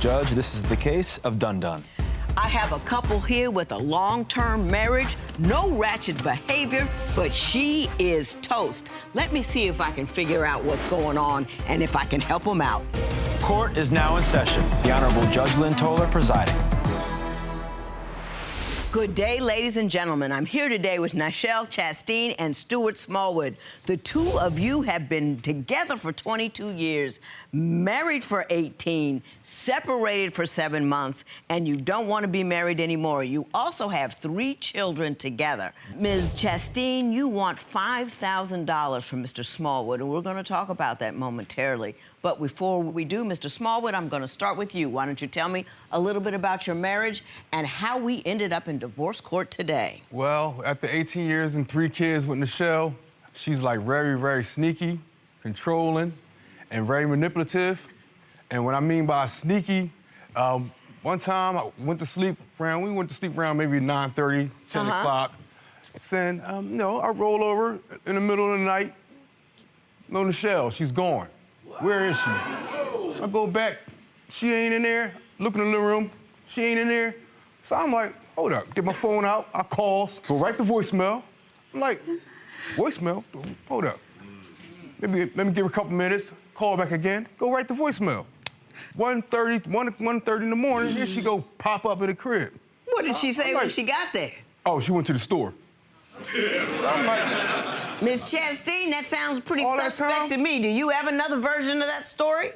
Judge, this is the case of Dun Dun. I have a couple here with a long-term marriage, no ratchet behavior, but she is toast. Let me see if I can figure out what's going on and if I can help them out. Court is now in session. The Honorable Judge Lynn Toler presiding. Good day, ladies and gentlemen. I'm here today with Nichelle Chastain and Stuart Smallwood. The two of you have been together for 22 years, married for 18, separated for 7 months, and you don't want to be married anymore. You also have 3 children together. Ms. Chastain, you want $5,000 from Mr. Smallwood, and we're going to talk about that momentarily. But before we do, Mr. Smallwood, I'm going to start with you. Why don't you tell me a little bit about your marriage and how we ended up in divorce court today? Well, after 18 years and 3 kids with Nichelle, she's like very, very sneaky, controlling, and very manipulative. And what I mean by sneaky, one time I went to sleep around, maybe 9:30, 10 o'clock. Saying, I roll over in the middle of the night. No, Nichelle, she's gone. Where is she? I go back, she ain't in there. Look in the living room, she ain't in there. So I'm like, hold up, get my phone out, I call, go right to voicemail. I'm like, voicemail? Hold up. Let me give her a couple minutes, call back again, go right to voicemail. 1:30 in the morning, here she go pop up in the crib. What did she say when she got there? Oh, she went to the store. So I'm like, Ms. Chastain, that sounds pretty suspect to me. Do you have another version of that story?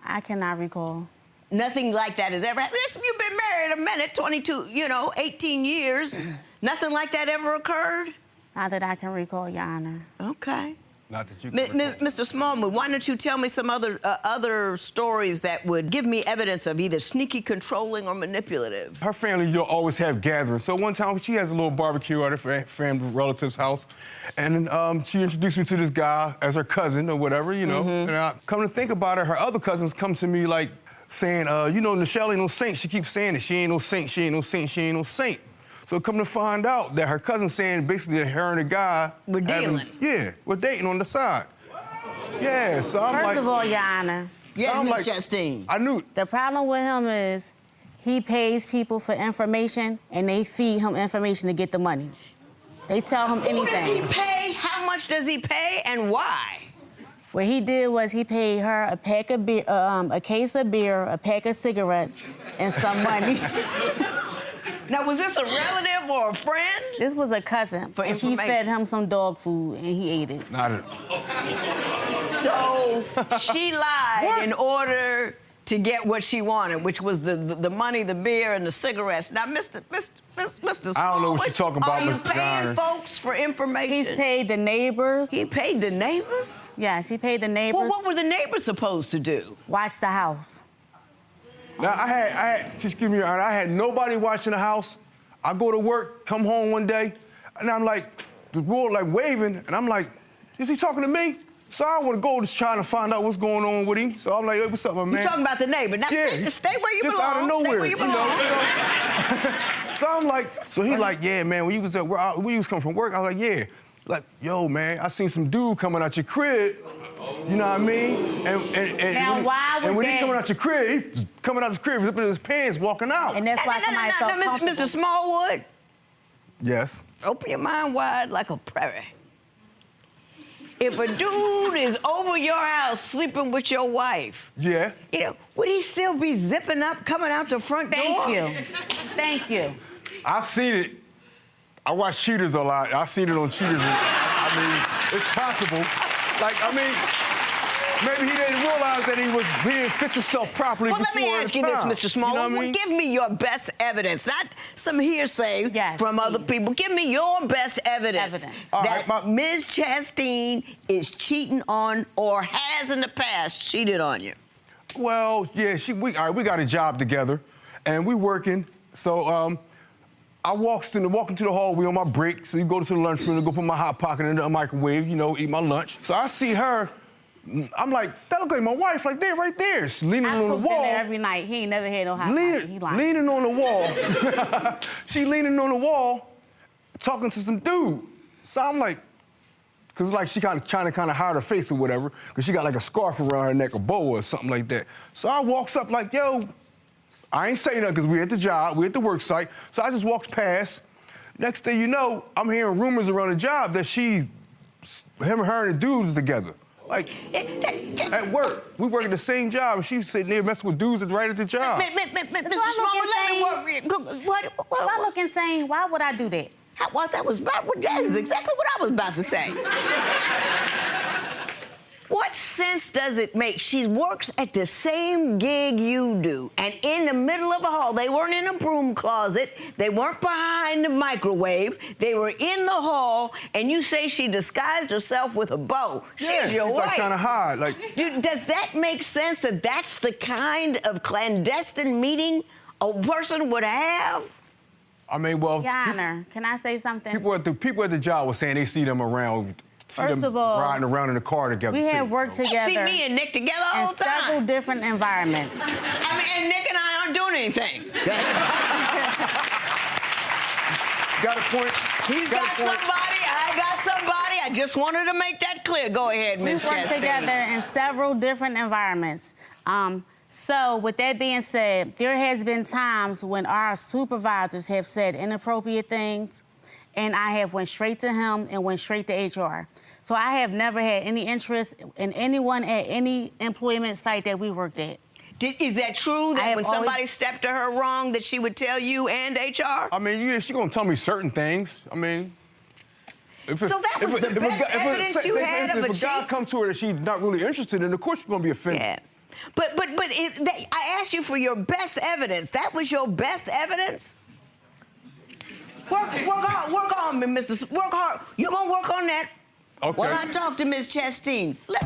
I cannot recall. Nothing like that has ever happened. You've been married a minute, 22, 18 years. Nothing like that ever occurred? Not that I can recall, Your Honor. Okay. not that you can Mr. Smallwood, why don't you tell me some other stories that would give me evidence of either sneaky, controlling, or manipulative? Her family, you'll always have gatherings. So one time, she has a little barbecue at her family relative's house, and she introduced me to this guy as her cousin or whatever, And I come to think about it, her other cousins come to me like saying, Nichelle ain't no saint. She keeps saying it. She ain't no saint, she ain't no saint, she ain't no saint. So come to find out that her cousin's saying basically that her and the guy... We're dealing. We're dating on the side. Yeah, so I'm First of all, Your Honor. Yes, Ms. Chastain. I knew. The problem with him is he pays people for information, and they feed him information to get the money. They tell him anything. Who does he pay? How much does he pay, and why? What he did was he paid her a pack of beer, a case of beer, a pack of cigarettes, and some money. Now, was this a relative or a friend? This was a cousin, and she fed him some dog food, and he ate it. Not it. So she lied in order to get what she wanted, which was the money, the beer, and the cigarettes. Now, Mr. Smallwood, I don't know what you're talking about, are you Mr. paying Garner. folks for information? He's paid the neighbors. He paid the neighbors? Yes, he paid the neighbors. Well, what were the neighbors supposed to do? Watch the house. Now, I had nobody watching the house. I go to work, come home one day, and I'm like, the world like waving, and I'm like, is he talking to me? So I want to go just trying to find out what's going on with him. So I'm like, hey, what's up, my man? You're talking about the neighbor. Now, stay where you just belong. out of nowhere, Stay where you belong. So I'm like, so he like, yeah, man, when you was at work, when you was coming from work, I was like, yeah. Like, yo, man, I seen some dude coming out your crib. You know what I mean? And when he coming out your crib, he's coming out his crib, zipping his pants, walking out. And that's why somebody felt comfortable. Mr. Smallwood. Yes. Open your mind wide like a prairie. If a dude is over your house sleeping with your wife, yeah, would he still be zipping up, coming out the front door? Thank you. Thank you. I've seen it. I watch Cheaters a lot. I've seen it on Cheaters. I mean, it's possible. Like, I mean, maybe he didn't realize that he didn't fix himself properly. Well, let me ask you this, Mr. Smallwood. You know what I mean? Give me your best evidence, not some hearsay from other people. Give me your best evidence that Ms. Chastain is cheating on or has in the past cheated on you. Well, yeah, we got a job together, and we working. So I walk into the hall. We on my break, so you go to the lunchroom and go put my Hot Pocket in the microwave, eat my lunch. So I see her. I'm like, that look like my wife, like there, right there. She's leaning on the wall. Every night. He ain't never had no Hot Pocket. He lying. Leaning on the wall. She leaning on the wall, talking to some dude. So I'm like, Because it's like she kind of trying to hide her face or whatever, because she got like a scarf around her neck, a bow or something like that. So I walks up like, yo, I ain't saying nothing because we at the job, we at the work site. So I just walks past. Next thing you know, I'm hearing rumors around the job that him and her and the dudes together. Like, at work. We work at the same job, and she's sitting there messing with dudes that's right at the job. Mr. Smallwood, let me work. If I look insane, why would I do that? That is exactly what I was about to say. What sense does it make? She works at the same gig you do, and in the middle of a hall, they weren't in a broom closet, they weren't behind the microwave, they were in the hall, and you say she disguised herself with a bow. She's your wife. Like trying to hide. Like, Does that make sense that that's the kind of clandestine meeting a person would have? I mean, well, Your Honor, can I say something? people at the job were saying they see them around. First of all, riding around in the car together. We have worked together. You see me and Nick together all in the time. several different environments. I mean, and Nick and I aren't doing anything. Got a point. He's got somebody, I got somebody. I just wanted to make that clear. Go ahead, Ms. We worked Chastain. together in several different environments. So with that being said, there has been times when our supervisors have said inappropriate things, and I have went straight to him and went straight to HR. So I have never had any interest in anyone at any employment site that we worked at. Is that true that when somebody stepped to her wrong that she would tell you and HR? I mean, yeah, she's gonna tell me certain things. I mean, So that was the best evidence you had of a cheat? If a guy comes to her that she's not really interested in, of course you're gonna be offended. Yeah. But I asked you for your best evidence. That was your best evidence? Work on me, work hard. You're gonna work on that. Okay. When I talk to Ms. Chastain, let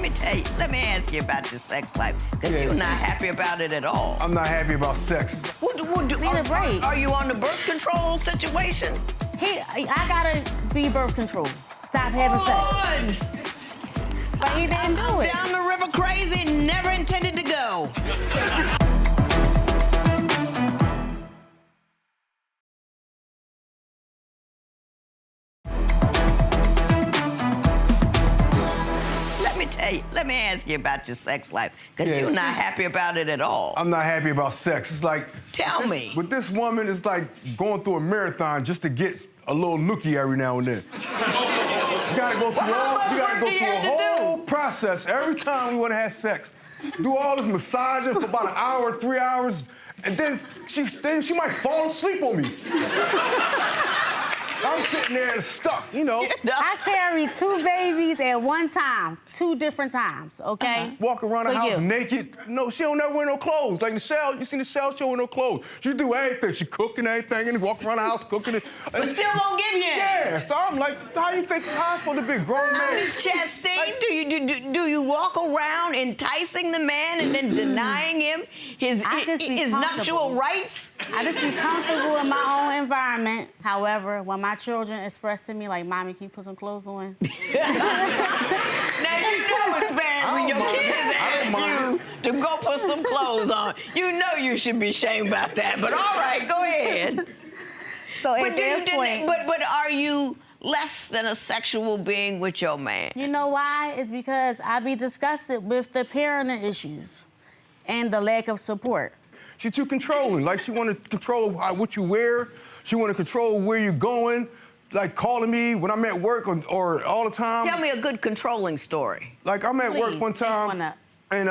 me ask you about your sex life, because you're not happy about it at all. I'm not happy about sex. Are you on the birth control situation? I gotta be birth control. Stop having sex. But he didn't do it. Down the river crazy, never intended to go. Let me ask you about your sex life, because you're not happy about it at all. I'm not happy about sex. It's like... Tell me. With this woman, it's like going through a marathon just to get a little nookie every now and then. You gotta go through a whole process every time we want to have sex. Do all this massaging for about an hour, 3 hours, and then she might fall asleep on me. I'm sitting there and stuck, you know. I carry 2 babies at one time, 2 different times, okay? Walk around the house naked. No, she don't never wear no clothes. Like Michelle, you seen Michelle, she don't wear no clothes. She do everything. She cooking everything and walk around the house cooking it. But still won't give you. Yeah, so I'm like, how do you think I'm supposed to be a grown man? Ms. Chastain, do you walk around enticing the man and then denying him his nuptial rights? I just be comfortable in my own environment. However, when my children express to me, like, Mommy, can you put some clothes on? Now, you know it's bad when your kids ask you to go put some clothes on. You know you should be ashamed about that, but all right, go ahead. So at that point... But are you less than a sexual being with your man? You know why? It's because I be disgusted with the parenting issues and the lack of support. She's too controlling. Like, she want to control what you wear. She want to control where you're going. Like, calling me when I'm at work or all the time. Tell me a good controlling story. Like, I'm at work one time. And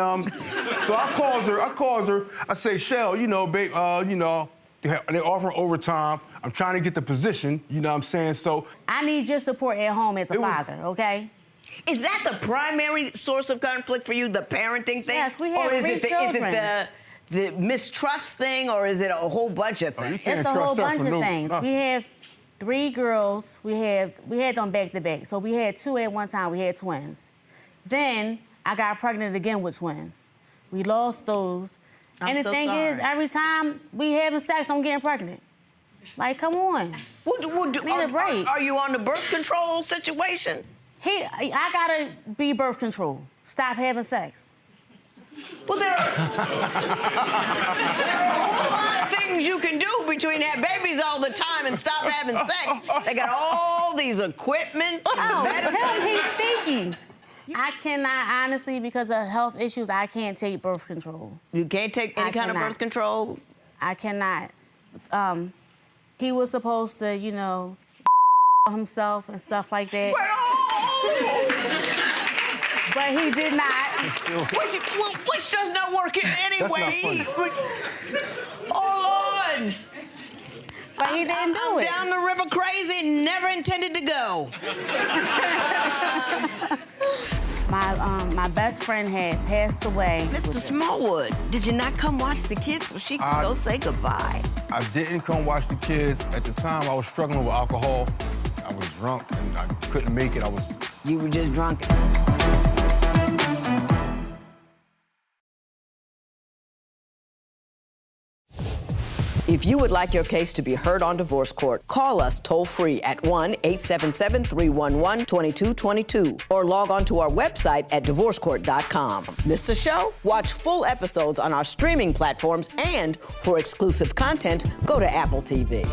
so I calls her. I say, Shell, you know, babe, you know, they offer overtime. I'm trying to get the position, you know what I'm saying? So I need your support at home as a father, okay? Is that the primary source of conflict for you, the parenting thing? Yes, we have 3 children. Is it the mistrust thing, or is it a whole bunch of things? It's a whole bunch of things. We have 3 girls. We had them back to back. So we had 2 at one time. We had twins. Then I got pregnant again with twins. We lost those. And the thing is, every time we having sex, I'm getting pregnant. Like, come on. Need a break. Are you on the birth control situation? I gotta be birth control. Stop having sex. Well, there are a whole lot of things you can do between having babies all the time time and stop having sex. They got all these equipment. Him, he's stinky. I cannot, honestly, because of health issues, I can't take birth control. You can't take any kind of birth control? I cannot. He was supposed to, you know, himself and stuff like that. But he did not. Which does not work anyway. Oh, Lord. But he didn't do it. I'm down the river crazy, never intended to go. My best friend had passed away. Mr. Smallwood, did you not come watch the kids so she could go say goodbye? I didn't come watch the kids. At the time, I was struggling with alcohol. I was drunk and I couldn't make it. You were just drunk. If you would like your case to be heard on divorce court, call us toll-free at 1-877-311-2222 or log on to our website at divorcecourt.com. Missed a show? Watch full episodes on our streaming platforms, and for exclusive content, go to Apple TV.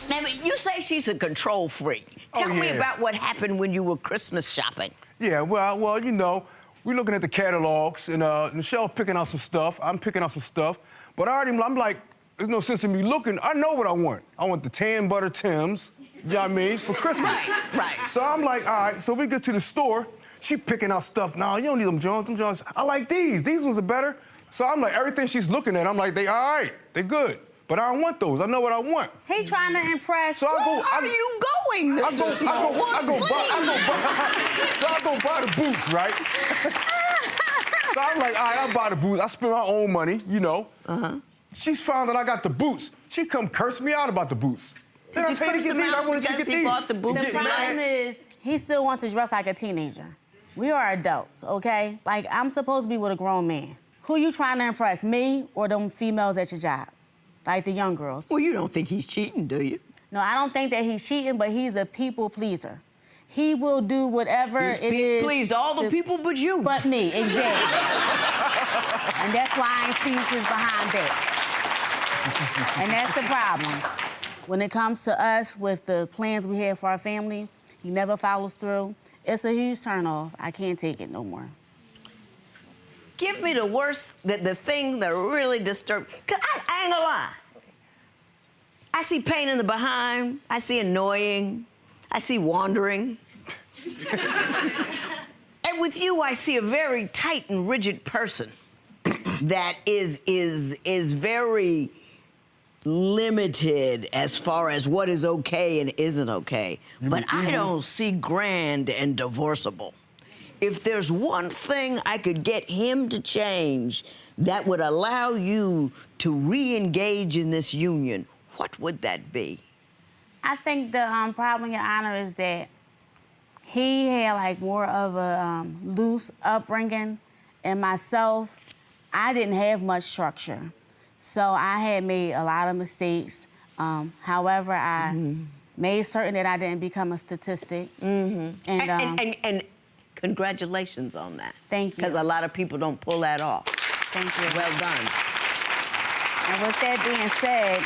Now, you say she's a control freak. Tell me about what happened when you were Christmas shopping. Yeah, well, you know, we're looking at the catalogs, and Michelle's picking out some stuff. I'm picking out some stuff. But I'm like, there's no sense in me looking. I know what I want. I want the tan butter Timbs, you know what I mean, for Christmas. Right. So I'm like, all right, so we get to the store. She picking out stuff. No, you don't need them Jones. Them Jones, I like these. These ones are better. So I'm like, everything she's looking at, I'm like, they all right. They good. But I don't want those. I know what I want. He trying to impress. So Where are you going, Mr. Smallwood? So I go buy the boots, right? So I'm like, all right, I'll buy the boots. I spend my own money, you know. She's found that I got the boots. She come curse me out about the boots. Did you curse him out because he bought the boots? The problem is, he still wants to dress like a teenager. We are adults, okay? Like, I'm supposed to be with a grown man. Who you trying to impress, me or them females at your job? Like the young girls. Well, you don't think he's cheating, do you? No, I don't think that he's cheating, but he's a people pleaser. He will do whatever it is. He's pleased all the people but you. But me, exactly. And that's why I ain't pleased his behind back. And that's the problem. When it comes to us with the plans we have for our family, he never follows through. It's a huge turnoff. I can't take it no more. Give me the worst, the thing that really disturbs. Cause I ain't gonna lie. I see pain in the behind. I see annoying. I see wandering. And with you, I see a very tight and rigid person that is very limited as far as what is okay and isn't okay. But I don't see grand and divorceable. If there's one thing I could get him to change that would allow you to re-engage in this union, what would that be? I think the problem, Your Honor, is that he had like more of a loose upbringing, and myself, I didn't have much structure. So I had made a lot of mistakes. However, I made certain that I didn't become a statistic. And congratulations on that. Thank you. Because a lot of people don't pull that off. Thank you. Well done. And with that being said,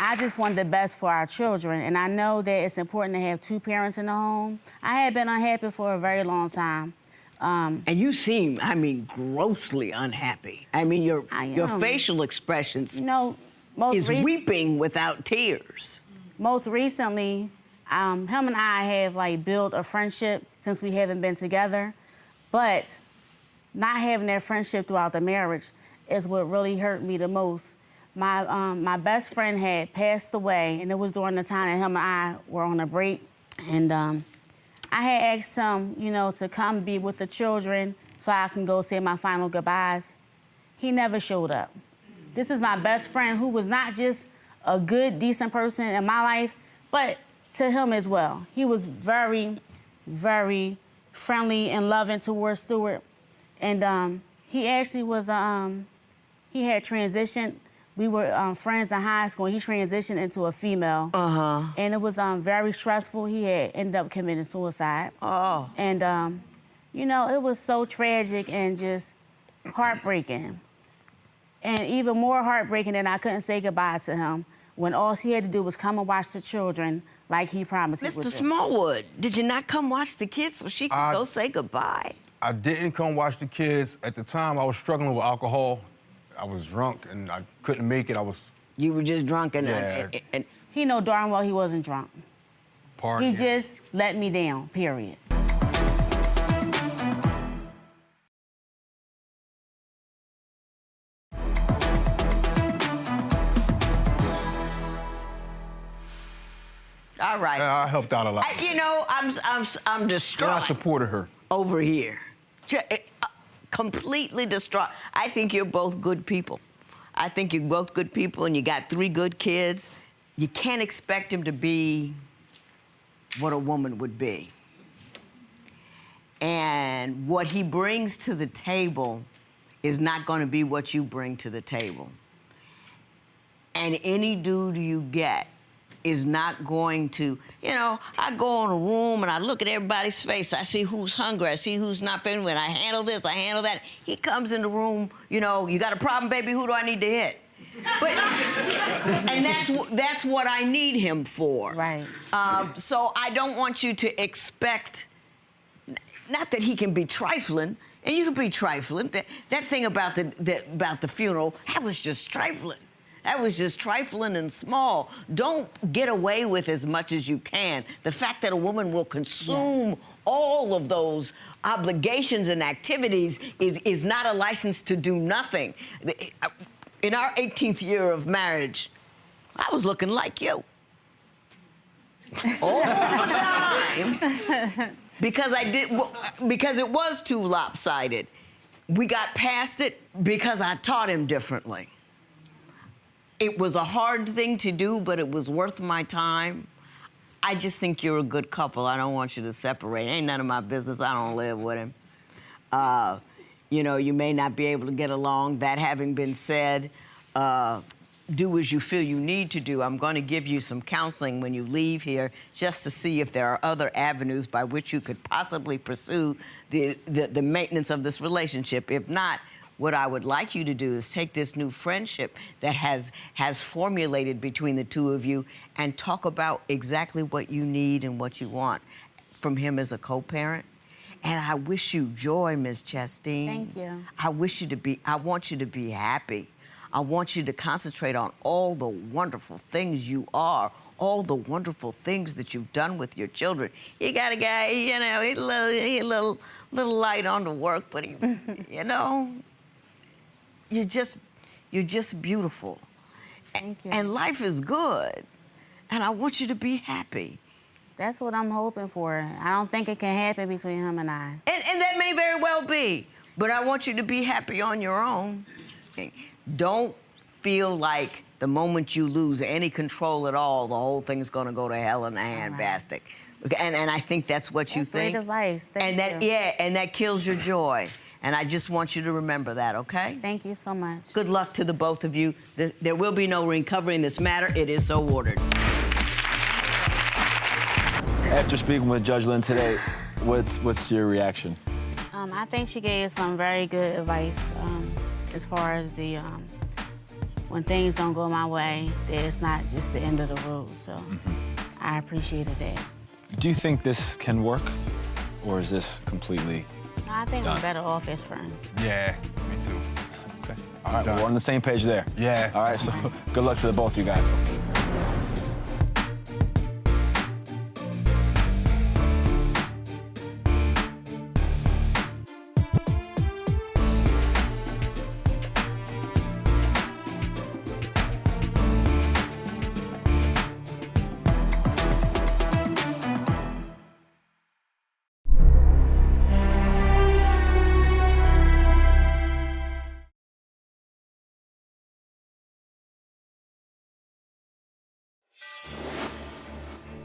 I just want the best for our children, and I know that it's important to have two parents in the home. I had been unhappy for a very long time. And you seem, I mean, grossly unhappy. I mean, your facial expressions is weeping without tears. Most recently, him and I have like built a friendship since we haven't been together, but not having that friendship throughout the marriage is what really hurt me the most. My best friend had passed away, and it was during the time that him and I were on a break. And I had asked him, you know, to come be with the children so I can go say my final goodbyes. He never showed up. This is my best friend who was not just a good, decent person in my life, but to him as well. He was very, very friendly and loving towards Stuart. And he actually was, he had transitioned. We were friends in high school. He transitioned into a female. And it was very stressful. He had ended up committing suicide. And, you know, it was so tragic and just heartbreaking. And even more heartbreaking that I couldn't say goodbye to him when all she had to do was come and watch the children like he promised he would Mr. do. Smallwood, did you not come watch the kids so she could go say goodbye? I didn't come watch the kids. At the time, I was struggling with alcohol. I was drunk, and I couldn't make it. You were just drunk and... Yeah. and He know darn well he wasn't drunk. partying. He just let me down, period. all right. I helped out a lot. You know, I'm distraught. And I supported her. Over here. Completely distraught. I think you're both good people. I think you're both good people, and you got 3 good kids. You can't expect him to be what a woman would be. And what he brings to the table is not going to be what you bring to the table. And any dude you get is not going to, you know, I go in a room and I look at everybody's face. I see who's hungry. I see who's not feeling it. I handle this, I handle that. He comes in the room, you know, you got a problem, baby? Who do I need to hit? But, and that's what I need him for. Right. So I don't want you to expect, not that he can be trifling, and you can be trifling. That thing about the funeral, that was just trifling. That was just trifling and small. Don't get away with as much as you can. The fact that a woman will consume all of those obligations and activities is not a license to do nothing. In our 18th year of marriage, I was looking like you. All the time. Because it was too lopsided. We got past it because I taught him differently. It was a hard thing to do, but it was worth my time. I just think you're a good couple. I don't want you to separate. Ain't none of my business. I don't live with him. You know, you may not be able to get along. That having been said, do as you feel you need to do. I'm going to give you some counseling when you leave here just to see if there are other avenues by which you could possibly pursue the maintenance of this relationship. If not, what I would like you to do is take this new friendship that has formulated between the two of you and talk about exactly what you need and what you want from him as a co-parent. And I wish you joy, Ms. Chasteen. Thank you. I want you to be happy. I want you to concentrate on all the wonderful things you are, all the wonderful things that you've done with your children. You got a guy, you know, he's a little light on the work, but he, you know, you're just beautiful. Thank you. And life is good. And I want you to be happy. That's what I'm hoping for. I don't think it can happen between him and I. And that may very well be. But I want you to be happy on your own. Don't feel like the moment you lose any control at all, the whole thing's going to go to hell in a handbasket. And I think that's what you think. Great advice. Thank you. Yeah, and that kills your joy. And I just want you to remember that, okay? Thank you so much. Good luck to the both of you. There will be no recovery in this matter. It is so ordered. After speaking with Judge Lynn today, what's your reaction? I think she gave some very good advice as far as when things don't go my way, that it's not just the end of the road. So I appreciated that. Do you think this can work, or is this completely I think done? we're better off as friends. Yeah, me too. Okay. All right, well, we're on the same page there. Yeah. All right, so good luck to the both of you guys.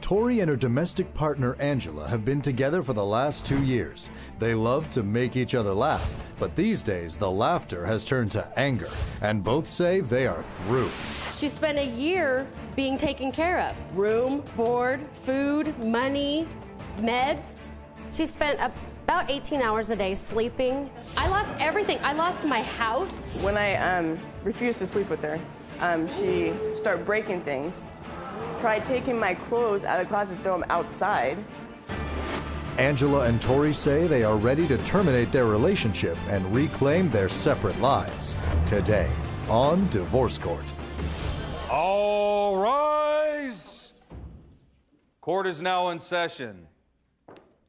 Tori and her domestic partner Angela have been together for the last 2 years. They love to make each other laugh, but these days the laughter has turned to anger, and both say they are through. She spent a year being taken care of. Room, board, food, money, meds. She spent about 18 hours a day sleeping. I lost everything. I lost my house. When I refused to sleep with her, She started breaking things, tried taking my clothes out of the closet, throw them outside. Angela and Tori say they are ready to terminate their relationship and reclaim their separate lives. Today on Divorce Court. All rise. Court is now in session.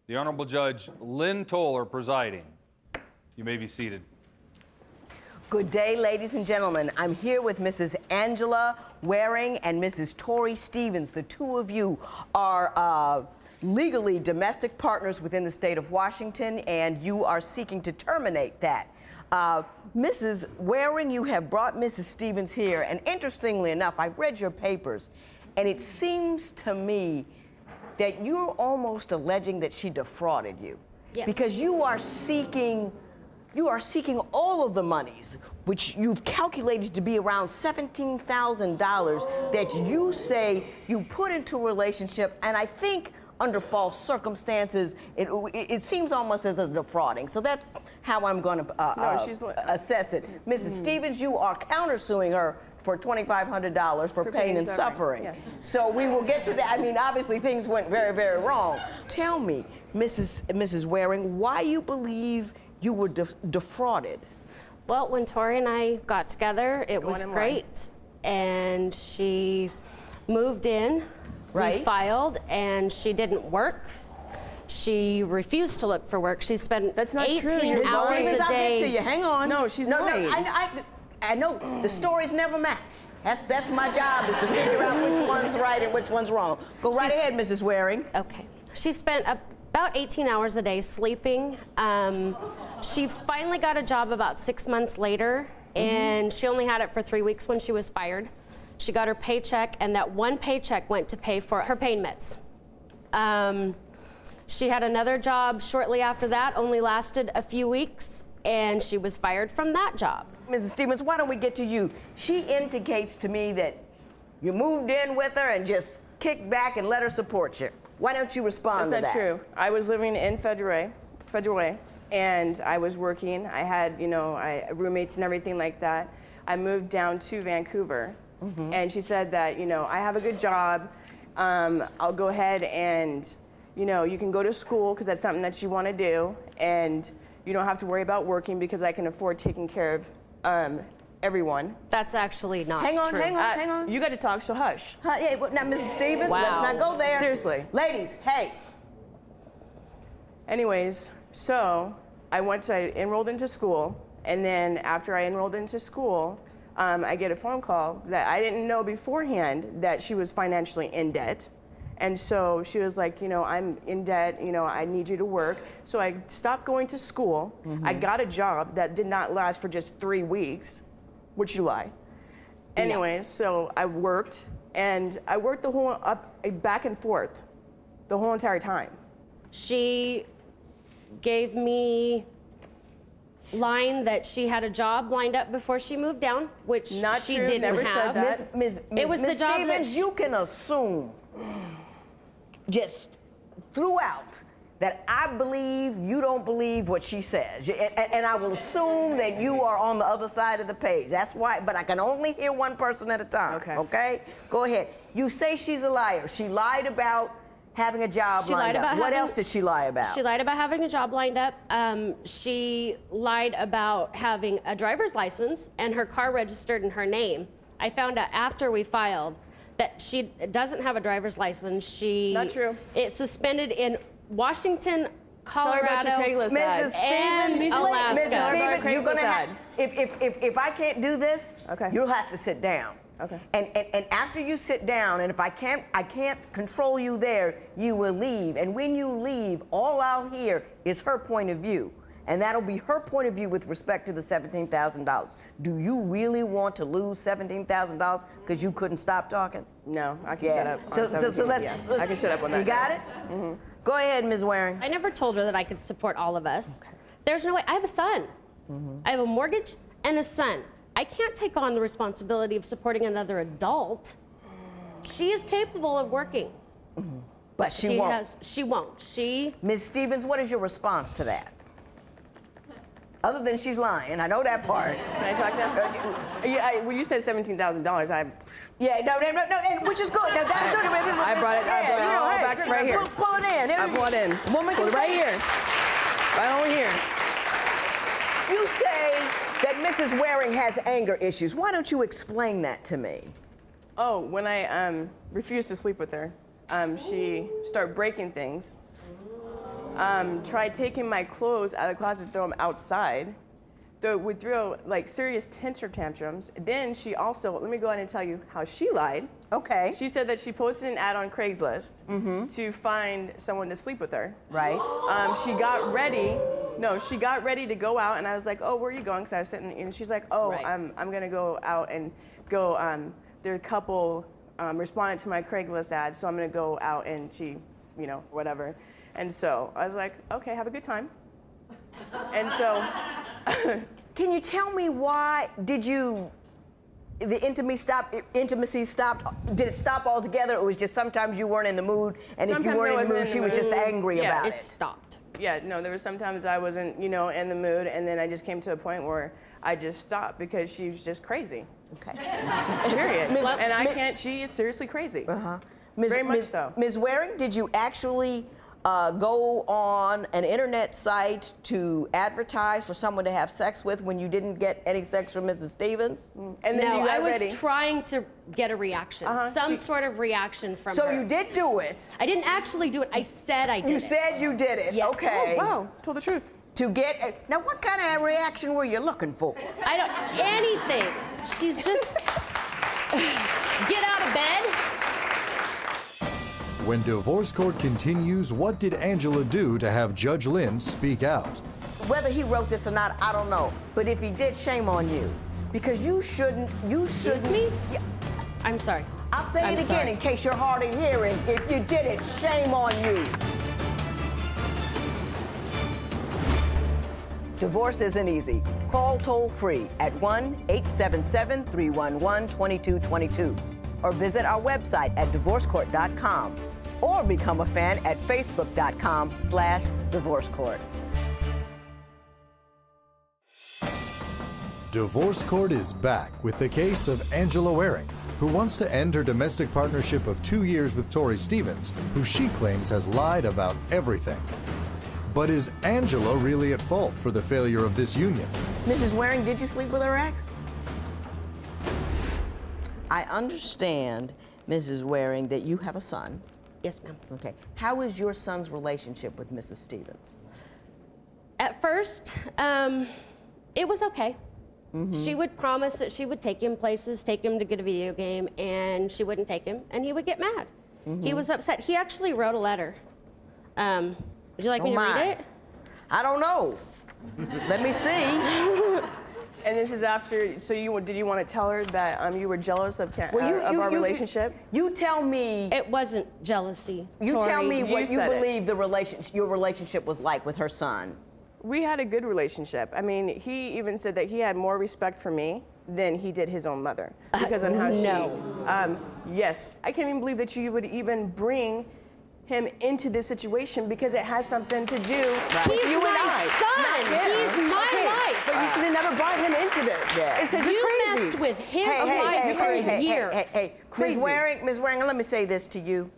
The Honorable Judge Lynn Toler presiding. You may be seated. Good day, ladies and gentlemen. I'm here with Mrs. Angela Waring and Mrs. Tori Stevens. The two of you are legally domestic partners within the state of Washington, and you are seeking to terminate that. Mrs. Waring, you have brought Mrs. Stevens here, and interestingly enough, I've read your papers, and it seems to me that you're almost alleging that she defrauded you. Yes. Because you are seeking all of the monies, which you've calculated to be around $17,000 that you say you put into a relationship, and I think under false circumstances, it seems almost as a defrauding. So that's how I'm going to assess it. Mrs. Stevens, you are countersuing her for $2,500 for pain and suffering. Yeah. So we will get to that. I mean, obviously things went very, very wrong. Tell me, Mrs. Waring, why you believe you were defrauded? Well, when Tori and I got together, it was great. And she moved in, Right. we filed, and she didn't work. She refused to look for work. She spent That's not 18 true. hours Mrs. Stevens, a I'll get to day. you. Hang on. No, she's no, lying. No, I know the stories never match. That's my job, is to figure out which one's right and which one's wrong. Go right ahead, Mrs. Waring. Okay. She spent about 18 hours a day sleeping. She finally got a job about 6 months later, and she only had it for 3 weeks when she was fired. She got her paycheck, and that one paycheck went to pay for her pain meds. She had another job shortly after that, only lasted a few weeks, and she was fired from that job. Mrs. Stevens, why don't we get to you? She indicates to me that you moved in with her and just kicked back and let her support you. Why don't you respond to that? That's not true. I was living in Federal Way, and I was working. I had, roommates and everything like that. I moved down to Vancouver, and she said that, I have a good job. I'll go ahead and, you can go to school because that's something that you want to do, and you don't have to worry about working because I can afford taking care of everyone. That's actually not true. Hang on. You got to talk, so hush. Yeah, now, Mrs. Stevens, Wow. let's not go there. Seriously. Ladies, hey. Anyways, so I enrolled into school, and then after I enrolled into school, I get a phone call that I didn't know beforehand that she was financially in debt. And so she was like, I'm in debt, I need you to work. So I stopped going to school. I got a job that did not last for just 3 weeks, which you lie. Anyways, so I worked, and I worked the whole back and forth the whole entire time. She gave me line that she had a job lined up before she moved down, which Not she true, didn't never have. said that. It was the job that Stevens, you can assume just throughout that I believe you don't believe what she says. And I will assume that you are on the other side of the page. That's why, but I can only hear one person at a time. Okay? Go ahead. You say she's a liar. She lied about having a job lined up. What else did she lie about? She lied about having a job lined up. She lied about having a driver's license and her car registered in her name. I found out after we filed that she doesn't have a driver's license. Not true. It's suspended in Washington, Colorado, Tell her about your Craigslist ad. Mrs. Stevens, and Alaska. Mrs. Stevens, you're gonna Craigslist have, if I can't do this, you'll have to sit down. Okay. And after you sit down, and if I can't control you there, you will leave. And when you leave, all I'll hear is her point of view. And that'll be her point of view with respect to the $17,000. Do you really want to lose $17,000 because you couldn't stop talking? No, I can shut up. So let's, I can shut up on that. You got it? Go ahead, Ms. Waring. I never told her that I could support all of us. There's no way. I have a son. I have a mortgage and a son. I can't take on the responsibility of supporting another adult. She is capable of working. But she won't. She won't. Ms. Stevens, what is your response to that? Other than she's lying, I know that part. Can I talk now? Yeah, when you said $17,000, Yeah, no, and which is good. Now, that's good. I brought it all back right here. Pull it in. I brought it in. Woman, Pull it right here. Right over here. You say that Mrs. Waring has anger issues. Why don't you explain that to me? Oh, when I refused to sleep with her, she started breaking things. Tried taking my clothes out of the closet, throw them outside. Would throw like serious temper tantrums. Then she also, let me go ahead and tell you how she lied. Okay. She said that she posted an ad on Craigslist to find someone to sleep with her. Right. She got ready. No, she got ready to go out, and I was like, "Oh, where are you going?" Because I was sitting, and she's like, "Oh, Right. I'm gonna go out and go." There are a couple responded to my Craigslist ad, so I'm gonna go out and she, you know, whatever. And so I was like, "Okay, have a good time." And so. Can you tell me why the intimacy stopped? Did it stop altogether, or was just sometimes you weren't in the mood, and Sometimes if you weren't I in the wasn't mood, she was just angry Yeah, about It it? stopped. Yeah, no, there was sometimes I wasn't, you know, in the mood, and then I just came to a point where I just stopped because she was just crazy. Okay. Period. Ms. And I Ms. can't, she is seriously crazy. Ms. Very much Ms. so. Ms. Waring, did you actually go on an internet site to advertise for someone to have sex with when you didn't get any sex from Mrs. Stevens? And then No, you I got was ready. trying to get a reaction, some sort of reaction from So her. you did do it. I didn't actually do it. I said I did You it. said you did it. Yes. Okay. Oh, wow, told the truth. To get now, what kind of reaction were you looking for? I don't anything. She's just get out of bed. When divorce court continues, what did Angela do to have Judge Lynn speak out? Whether he wrote this or not, I don't know. But if he did, shame on you, because you shouldn't. Excuse me? Yeah, I'm sorry. I'll say I'm it again sorry. in case you're hard of hearing. If you did it, shame on you. Divorce isn't easy. Call toll-free at 1-877-311-2222 or visit our website at divorcecourt.com or become a fan at facebook.com/divorcecourt. Divorce Court is back with the case of Angela Waring, who wants to end her domestic partnership of 2 years with Tori Stevens, who she claims has lied about everything. But is Angela really at fault for the failure of this union? Mrs. Waring, did you sleep with her ex? I understand, Mrs. Waring, that you have a son. Yes, ma'am. Okay. How is your son's relationship with Mrs. Stevens? At first, it was okay. She would promise that she would take him places, take him to get a video game, and she wouldn't take him, and he would get mad. He was upset. He actually wrote a letter. Would you like me to read it? I don't know. Let me see. And this is after, so did you want to tell her that you were jealous of our relationship? You tell me. It wasn't jealousy. You Tori. tell me what you said it. believe your relationship was like with her son. We had a good relationship. I mean, he even said that he had more respect for me than he did his own mother because of how no. Yes, I can't even believe that you would even bring him into this situation because it has something to do with He's you and my I. son. Not him. He's my life. But you should have never brought him into this. Yeah. It's because You you're crazy. messed with his life for a year. Hey, Crazy. Ms. Waring, let me say this to you.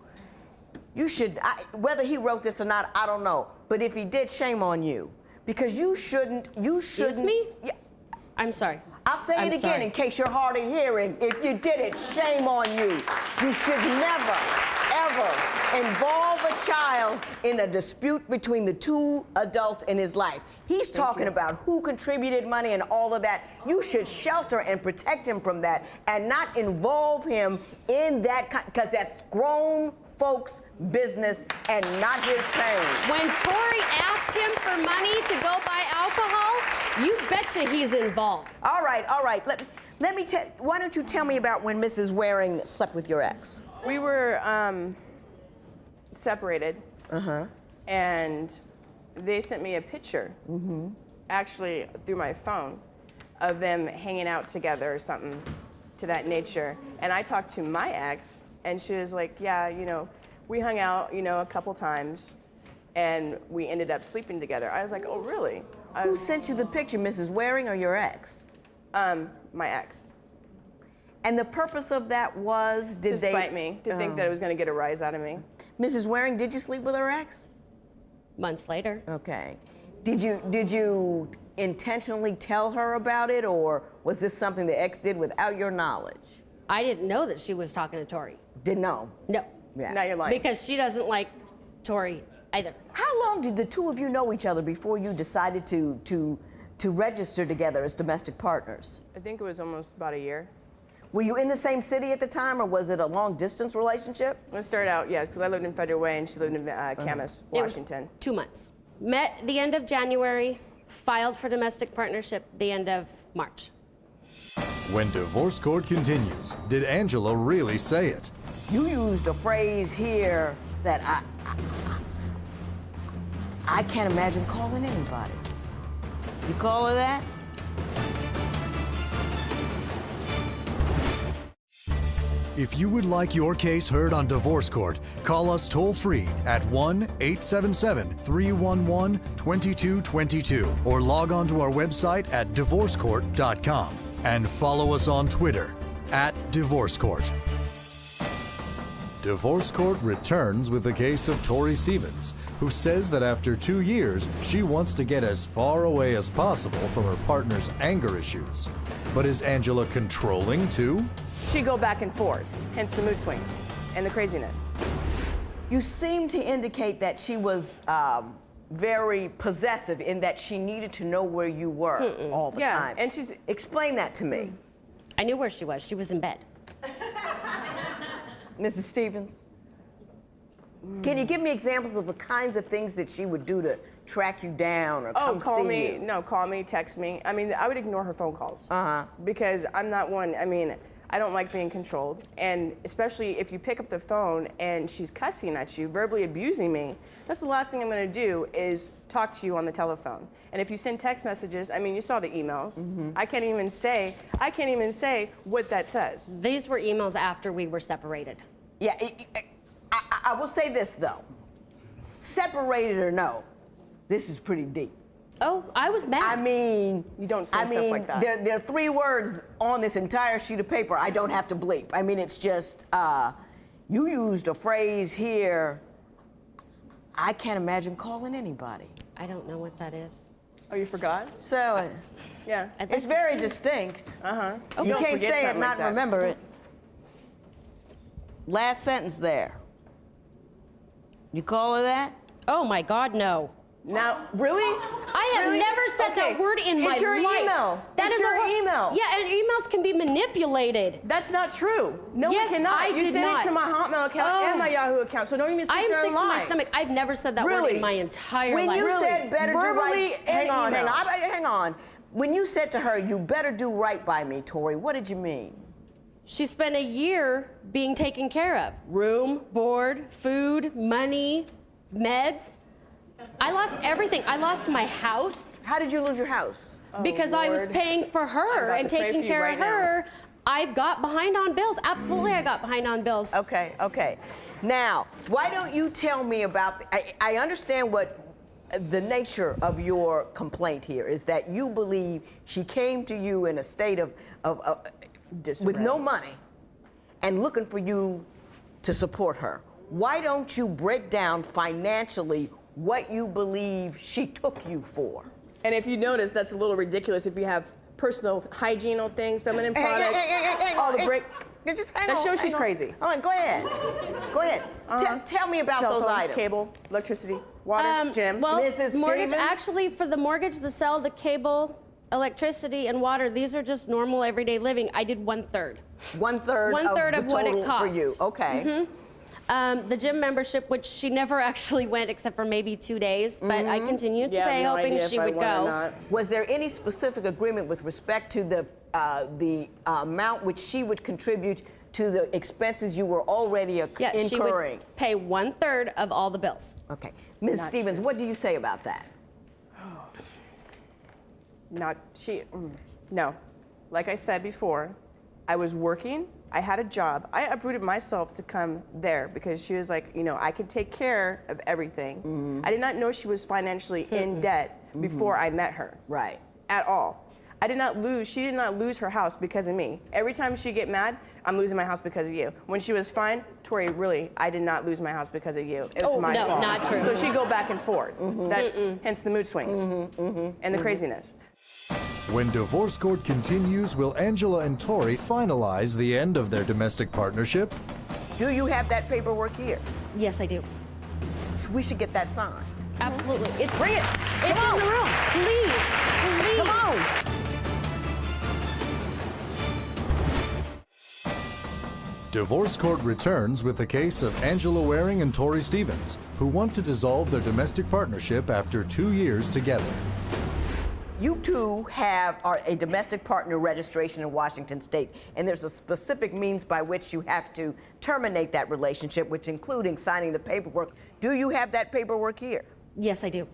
You should, whether he wrote this or not, I don't know. But if he did, shame on you. Because you shouldn't. Excuse me? Yeah, I'm sorry. I'll say I'm it again sorry. in case you're hard of hearing. If you did it, shame on you. You should never, ever involve a child in a dispute between the two adults in his life. He's talking about who contributed money and all of that. You should shelter and protect him from that and not involve him in that, because that's grown folks' business and not his pain. When Tori asked him for money to go buy alcohol, you betcha he's involved. All right. Let me tell. Why don't you tell me about when Mrs. Waring slept with your ex? We were separated, and they sent me a picture, actually through my phone, of them hanging out together or something to that nature. And I talked to my ex, and she was like, yeah, we hung out, a couple times, and we ended up sleeping together. I was like, oh, really? Who sent you the picture, Mrs. Waring or your ex? My ex. And the purpose of that was, did To spite me, to think that it was going to get a rise out of me. Mrs. Waring, did you sleep with her ex? Months later. Okay. Did you intentionally tell her about it, or was this something the ex did without your knowledge? I didn't know that she was talking to Tori. Didn't know? No. Yeah. Now you're lying. Because she doesn't like Tori either. How long did the two of you know each other before you decided to register together as domestic partners? I think it was almost about a year. Were you in the same city at the time, or was it a long-distance relationship? Let's start out, yeah, because I lived in Federal Way and she lived in Camas, Washington. It was 2 months. Met the end of January, filed for domestic partnership the end of March. When divorce court continues, did Angela really say it? You used a phrase here that I can't imagine calling anybody. You call her that? If you would like your case heard on Divorce Court, call us toll-free at 1-877-311-2222 or log on to our website at divorcecourt.com and follow us on Twitter @DivorceCourt. Divorce Court returns with the case of Tori Stevens, who says that after 2 years, she wants to get as far away as possible from her partner's anger issues. But is Angela controlling too? She'd go back and forth, hence the mood swings and the craziness. You seem to indicate that she was very possessive in that she needed to know where you were all the time. And she's... Explain that to me. I knew where she was. She was in bed. Mrs. Stevens, can you give me examples of the kinds of things that she would do to track you down or come call see me. you? No, call me, text me. I mean, I would ignore her phone calls. Because I'm not one, I mean, I don't like being controlled. And especially if you pick up the phone and she's cussing at you, verbally abusing me, that's the last thing I'm gonna do is talk to you on the telephone. And if you send text messages, I mean, you saw the emails. I can't even say what that says. These were emails after we were separated. Yeah, I will say this though. Separated or no, this is pretty deep. Oh, I was mad. I mean, You don't say stuff like that. There are 3 words on this entire sheet of paper I don't have to bleep. I mean, it's just, you used a phrase here, I can't imagine calling anybody. I don't know what that is. Oh, you forgot? So, Yeah. I'd like it's to very see it. distinct. Okay. You Don't can't forget say it, something not like that. remember it. Last sentence there. You call her that? Oh my God, no. Now, really? I have Really? never said that word in my life. It's your email. That It's is your a word. email. Yeah, and emails can be manipulated. That's not true. No, Yes, it cannot. I You did sent not. it to my Hotmail account Oh. and my Yahoo account, so don't even sit I am there sick and to lie. my stomach. I've never said that word Really? in my entire When life. you Really? said better Verbally do right, and email. hang on. When you said to her, you better do right by me, Tori, what did you mean? She spent a year being taken care of. Room, board, food, money, meds. I lost everything. I lost my house How did you lose your house? because I was Lord. paying for I'm her about and to pray taking for you care right of now. her. I got behind on bills. Absolutely, I got behind on bills. Okay. Now, why don't you tell me about, I understand what the nature of your complaint here is that you believe she came to you in a state of with no money and looking for you to support her. Why don't you break down financially what you believe she took you for? And if you notice, that's a little ridiculous if you have personal hygiene things, feminine products, all the break. Just hang That on, shows she's hang on. crazy. All right, go ahead. Go ahead. Tell me about Cell those phone, items. cable, electricity, water, gym. Well, Mrs. mortgage, Stevens? actually, for the mortgage, the cell, the cable, electricity, and water, these are just normal everyday living. I did 1/3. 1/3 1/3 of of the what it total cost. for you. Okay. The gym membership, which she never actually went except for maybe 2 days, but I continued to Yeah, I pay, have no hoping idea she if I would went or go. not. Was there any specific agreement with respect to the amount which she would contribute to the expenses you were already Yeah, she incurring? would pay 1/3 of all the bills. Okay. Ms. Not Stevens, true. what do you say about that? No. Like I said before, I was working I had a job. I uprooted myself to come there because she was like, you know, I could take care of everything. I did not know she was financially in debt before I met her. Right. At all. She did not lose her house because of me. Every time she get mad, I'm losing my house because of you. When she was fine, Tori, really, I did not lose my house because of you. It was my fault. No, not true. So she'd go back and forth. That's hence the mood swings and the craziness. When divorce court continues, will Angela and Tori finalize the end of their domestic partnership? Do you have that paperwork here? Yes, I do. We should get that signed. Absolutely. It's Bring it. It's in the room. Please, please. Come on. Divorce court returns with the case of Angela Waring and Tori Stevens, who want to dissolve their domestic partnership after 2 years together. You two are a domestic partner registration in Washington State, and there's a specific means by which you have to terminate that relationship, which including signing the paperwork. Do you have that paperwork here? Yes, I do.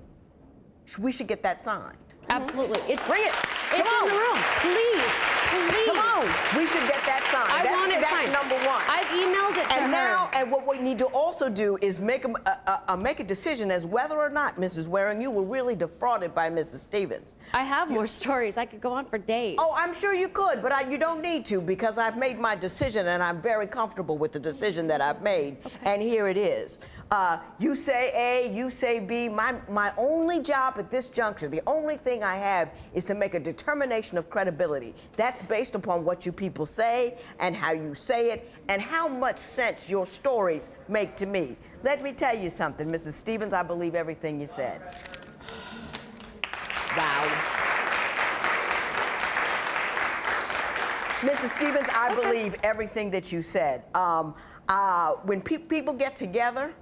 We should get that signed. Absolutely. Bring it. It's in the room. Please, please. Come on. We should get that signed. I want it signed. That's number one. I've emailed it to her. And now, and what we need to also do is make a decision as whether or not, Mrs. Waring, you were really defrauded by Mrs. Stevens. I have more stories. I could go on for days. Oh, I'm sure you could, but you don't need to because I've made my decision and I'm very comfortable with the decision that I've made. Okay. And here it is. You say A, you say B. My only job at this juncture, the only thing I have is to make a determination of credibility. That's based upon what you people say and how you say it and how much sense your stories make to me. Let me tell you something, Mrs. Stevens, I believe everything you said. Wow. Mrs. Stevens, I believe everything that you said. When people get together,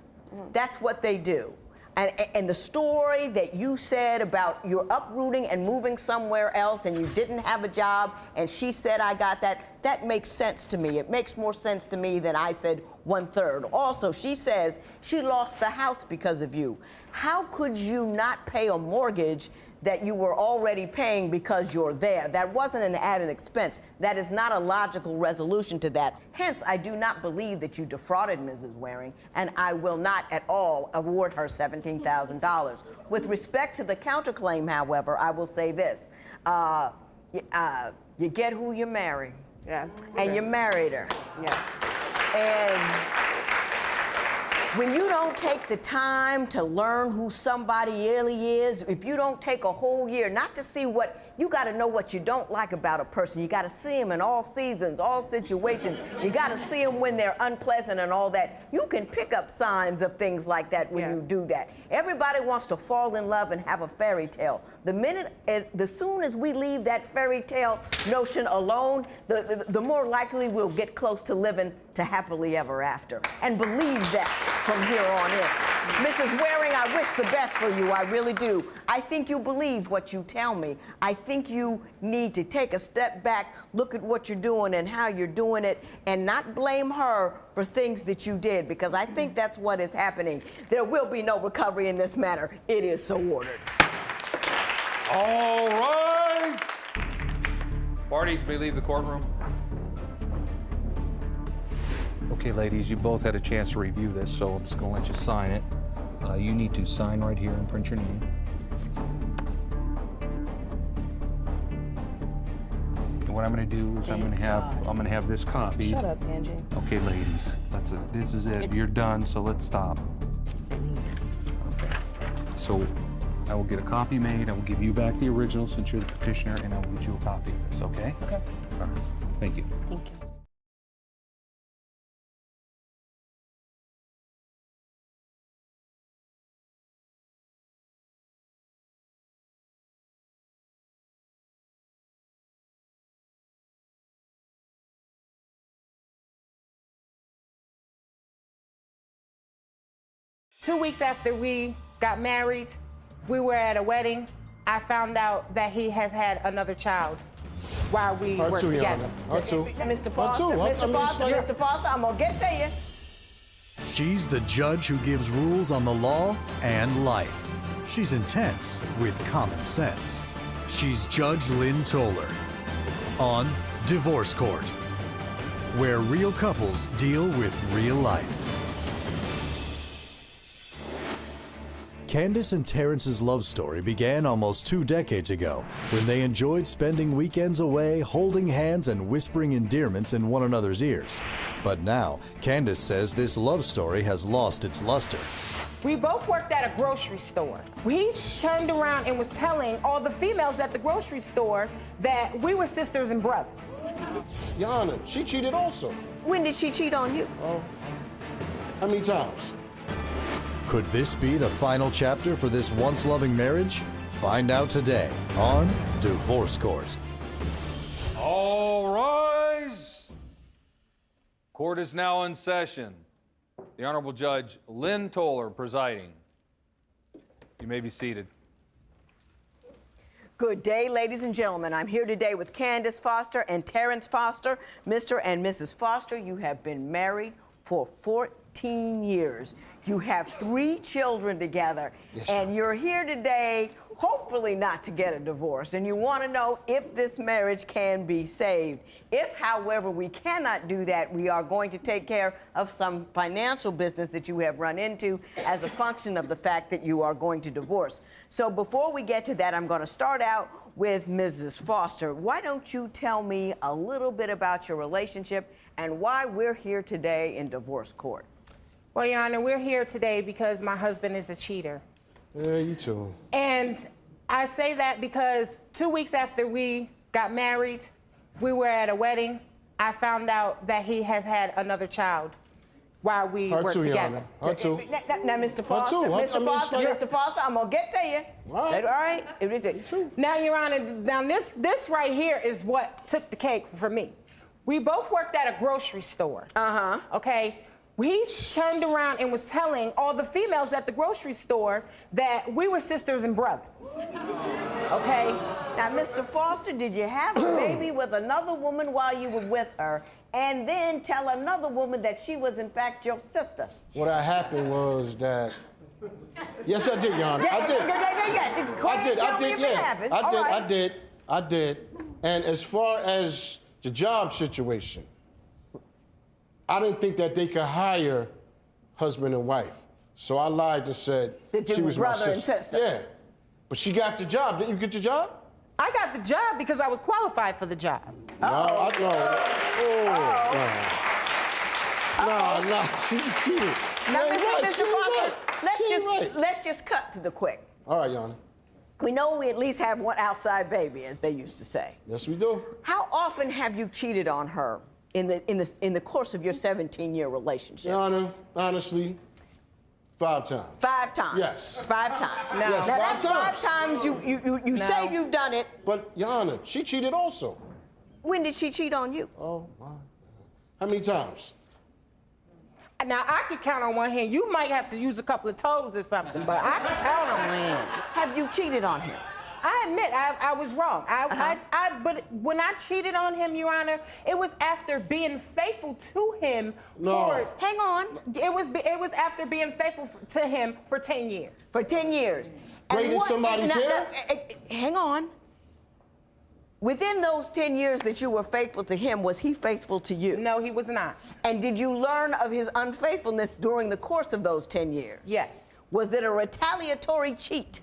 that's what they do. And the story that you said about your uprooting and moving somewhere else and you didn't have a job and she said I got that makes sense to me. It makes more sense to me than I said 1/3. Also, she says she lost the house because of you. How could you not pay a mortgage that you were already paying because you're there? That wasn't an added expense. That is not a logical resolution to that. Hence, I do not believe that you defrauded Mrs. Waring, and I will not at all award her $17,000. With respect to the counterclaim, however, I will say this. You get who you marry. Yeah. And you married her. Yeah. And when you don't take the time to learn who somebody really is, if you don't take a whole year, not to see what, you got to know what you don't like about a person. You got to see them in all seasons, all situations. You got to see them when they're unpleasant and all that. You can pick up signs of things like that when you do that. Everybody wants to fall in love and have a fairy tale. The soon as we leave that fairy tale notion alone, the more likely we'll get close to living to happily ever after. And believe that from here on in. Mrs. Waring, I wish the best for you, I really do. I think you believe what you tell me. I think you need to take a step back, look at what you're doing and how you're doing it, and not blame her for things that you did, because I think that's what is happening. There will be no recovery in this matter. It is so ordered. All rise. Parties may leave the courtroom. Okay, ladies, you both had a chance to review this, so I'm just going to let you sign it. You need to sign right here and print your name. And what I'm going to do is I'm going to have this copied. Shut up, Angie. Okay, ladies, that's it. This is it. You're done, so let's stop. Okay. So I will get a copy made. I will give you back the original since you're the petitioner, and I will get you a copy of this, okay? Okay. All right. Thank you. Thank you. Two weeks after we got married, we were at a wedding. I found out that he has had another child while we were together. Mr. Foster, Mr. Foster, I'm gonna get to you. She's the judge who gives rules on the law and life. She's intense with common sense. She's Judge Lynn Toler on Divorce Court. where real couples deal with real life. Candace and Terrence's love story began almost 2 decades ago when they enjoyed spending weekends away, holding hands and whispering endearments in one another's ears. But now, Candace says this love story has lost its luster. We both worked at a grocery store. He turned around and was telling all the females at the grocery store that we were sisters and brothers. Your Honor, she cheated also. When did she cheat on you? Oh, how many times? Could this be the final chapter for this once-loving marriage? Find out today on Divorce Court. All rise. Court is now in session. The Honorable Judge Lynn Toler presiding. You may be seated. Good day, ladies and gentlemen. I'm here today with Candace Foster and Terrence Foster. Mr. and Mrs. Foster, you have been married for 14 years. You have 3 children together, yes, and you're here today, hopefully not to get a divorce, and you want to know if this marriage can be saved. If, however, we cannot do that, we are going to take care of some financial business that you have run into as a function of the fact that you are going to divorce. So before we get to that, I'm going to start out with Mrs. Foster. Why don't you tell me a little bit about your relationship and why we're here today in divorce court? Well, Your Honor, we're here today because my husband is a cheater. Yeah, you too. And I say that because 2 weeks after we got married, we were at a wedding. I found out that he has had another child while we were too, together. Your Honor. Her too. Now, Mr. Foster, too. Mr. Foster, I'm gonna get to you. All right. All right? Now, Your Honor, now this right here is what took the cake for me. We both worked at a grocery store. Uh-huh. Okay? He turned around and was telling all the females at the grocery store that we were sisters and brothers. Okay? Now, Mr. Foster, did you have a baby with another woman while you were with her, and then tell another woman that she was, in fact, your sister? What had happened was that. Yes, I did, Your Honor. I did. I did. And as far as the job situation, I didn't think that they could hire husband and wife. So I lied and said that she was brother my and sister. Yeah. But she got the job. Didn't you get the job? I got the job because I was qualified for the job. No, I don't. No, she cheated. Now, Yeah, Mr. Foster, right. let's just cut to the quick. All right, Your Honor. We know we at least have one outside baby, as they used to say. Yes, we do. How often have you cheated on her in the course of your 17-year relationship? Your Honor, honestly, 5 times. 5 times? Yes. 5 times. No. Yes, Now, 5 that's 5 times. times you say you've done it. But, Your Honor, she cheated also. When did she cheat on you? Oh, my. How many times? Now, I could count on one hand. You might have to use a couple of toes or something, but I can count on one hand. Have you cheated on him? I admit I was wrong. But when I cheated on him, Your Honor, it was after being faithful to him for. Hang on. It was after being faithful to him for 10 years. For 10 years. Braided somebody's hair? Hang on. Within those 10 years that you were faithful to him, was he faithful to you? No, he was not. And did you learn of his unfaithfulness during the course of those 10 years? Yes. Was it a retaliatory cheat?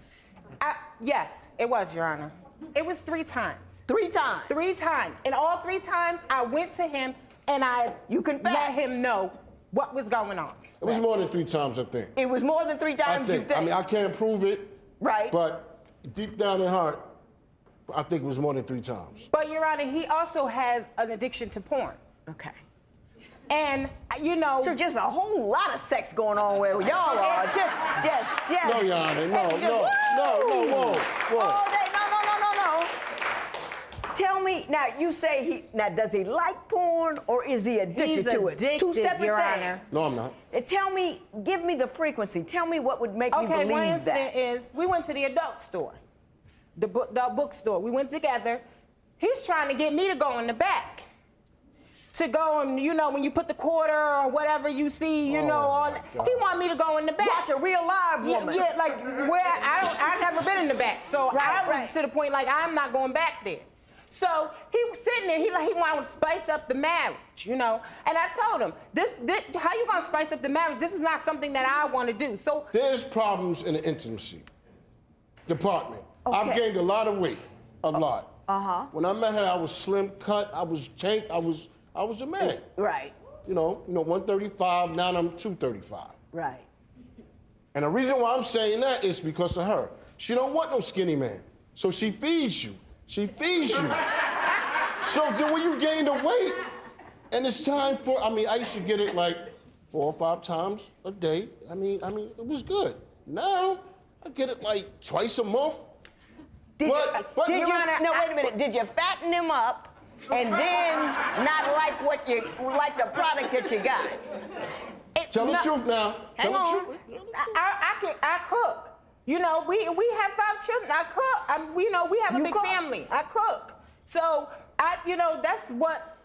Yes, it was, Your Honor. It was 3 times. 3 times? 3 times. And all 3 times, I went to him and You confessed? let him know what was going on. It was more than 3 times, I think. It was more than 3 times, you think? I mean, I can't prove it. Right. But deep down in heart, I think it was more than 3 times. But, Your Honor, he also has an addiction to porn. Okay. And, you know... So just a whole lot of sex going on where y'all are. Just. No, Your Honor, no. All day, no. Tell me, now, you say does he like porn or is he addicted to it? He's 2 separate Your things. Honor. No, I'm not. Tell me, give me the frequency. Tell me what would make me Okay, believe one incident that. is we went to the adult store, the bookstore. We went together. He's trying to get me to go in the back. To go and, you know, when you put the quarter or whatever you see, you know, all that. He want me to go in the back. Watch a real live woman. Yeah, like where I've never been in the back. So I was Right. to the point like I'm not going back there. So he was sitting there, he wanted to spice up the marriage, you know? And I told him, this how you gonna spice up the marriage? This is not something that I wanna do. So there's problems in the intimacy department. Okay. I've gained a lot of weight, a lot. When I met her, I was slim cut, I was tanked, I was a man. Right. You know, 135, now I'm 235. Right. And the reason why I'm saying that is because of her. She don't want no skinny man. So she feeds you. She feeds you. So then when you gain the weight, and it's time for, I used to get it like 4 or 5 times a day. I mean, it was good. Now, I get it like twice a month. Did you, no, wait a minute. Did you fatten him up and then not like the product that you got? Tell the truth now. Hang Tell on. the truth. I cook. You know, we have 5 children. I cook. We have a big family. I cook. So that's what.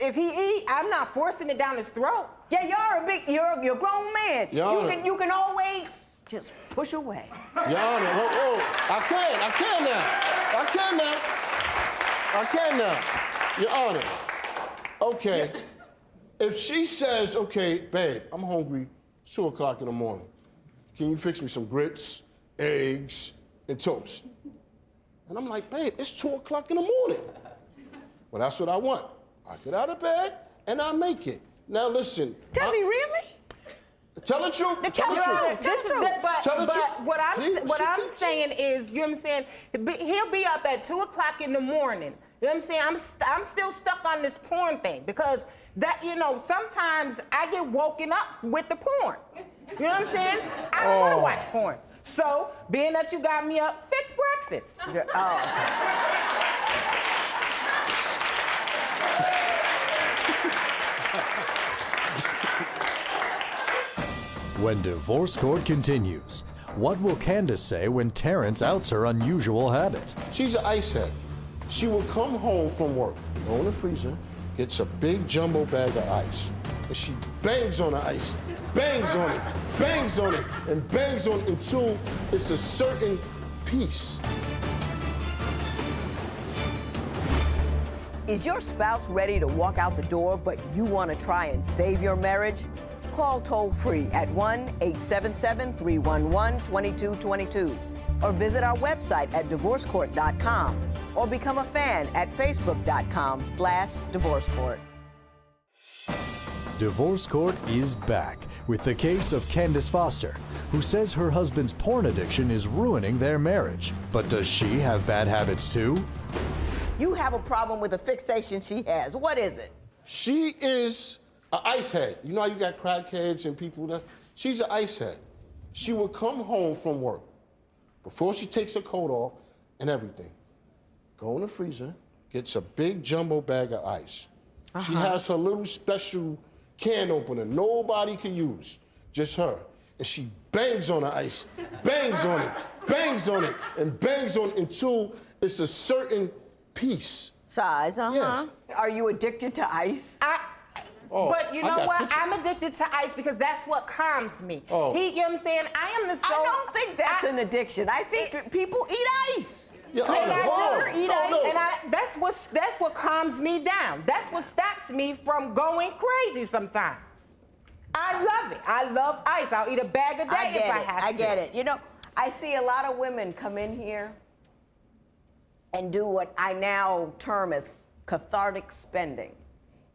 If he eat, I'm not forcing it down his throat. Yeah, you're a grown man. You can always just push away. Your Honor, I can now. Your Honor, okay. If she says, okay, babe, I'm hungry, 2 o'clock in the morning. Can you fix me some grits, eggs, and toast? And I'm like, babe, it's 2 o'clock in the morning. Well, that's what I want. I get out of bed and I make it. Now listen. Does he really? Tell the truth. Tell the truth. But what I'm saying is, you know what I'm saying? He'll be up at 2 o'clock in the morning. You know what I'm saying? I'm still stuck on this porn thing because sometimes I get woken up with the porn. You know what I'm saying? I don't want to watch porn. So, being that you got me up, fix breakfast. When divorce court continues, what will Candace say when Terrence outs her unusual habit? She's an ice head. She will come home from work, go in the freezer, gets a big jumbo bag of ice, and she bangs on the ice, bangs on it, bangs on it, and bangs on it until it's a certain piece. Is your spouse ready to walk out the door, but you want to try and save your marriage? Call toll-free at 1-877-311-2222 or visit our website at divorcecourt.com or become a fan at facebook.com/divorcecourt. Divorce Court is back with the case of Candace Foster, who says her husband's porn addiction is ruining their marriage. But does she have bad habits too? You have a problem with a fixation she has. What is it? She is an ice head. You know how you got crackheads and people that? She's an ice head. She will come home from work before she takes her coat off and everything. Go in the freezer, gets a big jumbo bag of ice. She has her little special can opener nobody can use, just her. And she bangs on the ice, bangs on it, bangs on it, and bangs on it until it's a certain piece. Size, Yes. Are you addicted to ice? But you know what? I'm addicted to ice because that's what calms me. You know what I'm saying? I don't think that's an addiction. I think people eat ice. Yeah, that's what calms me down. That's what stops me from going crazy sometimes. I love it. I love ice. I'll eat a bag a day if I have to. I get it. You know, I see a lot of women come in here and do what I now term as cathartic spending.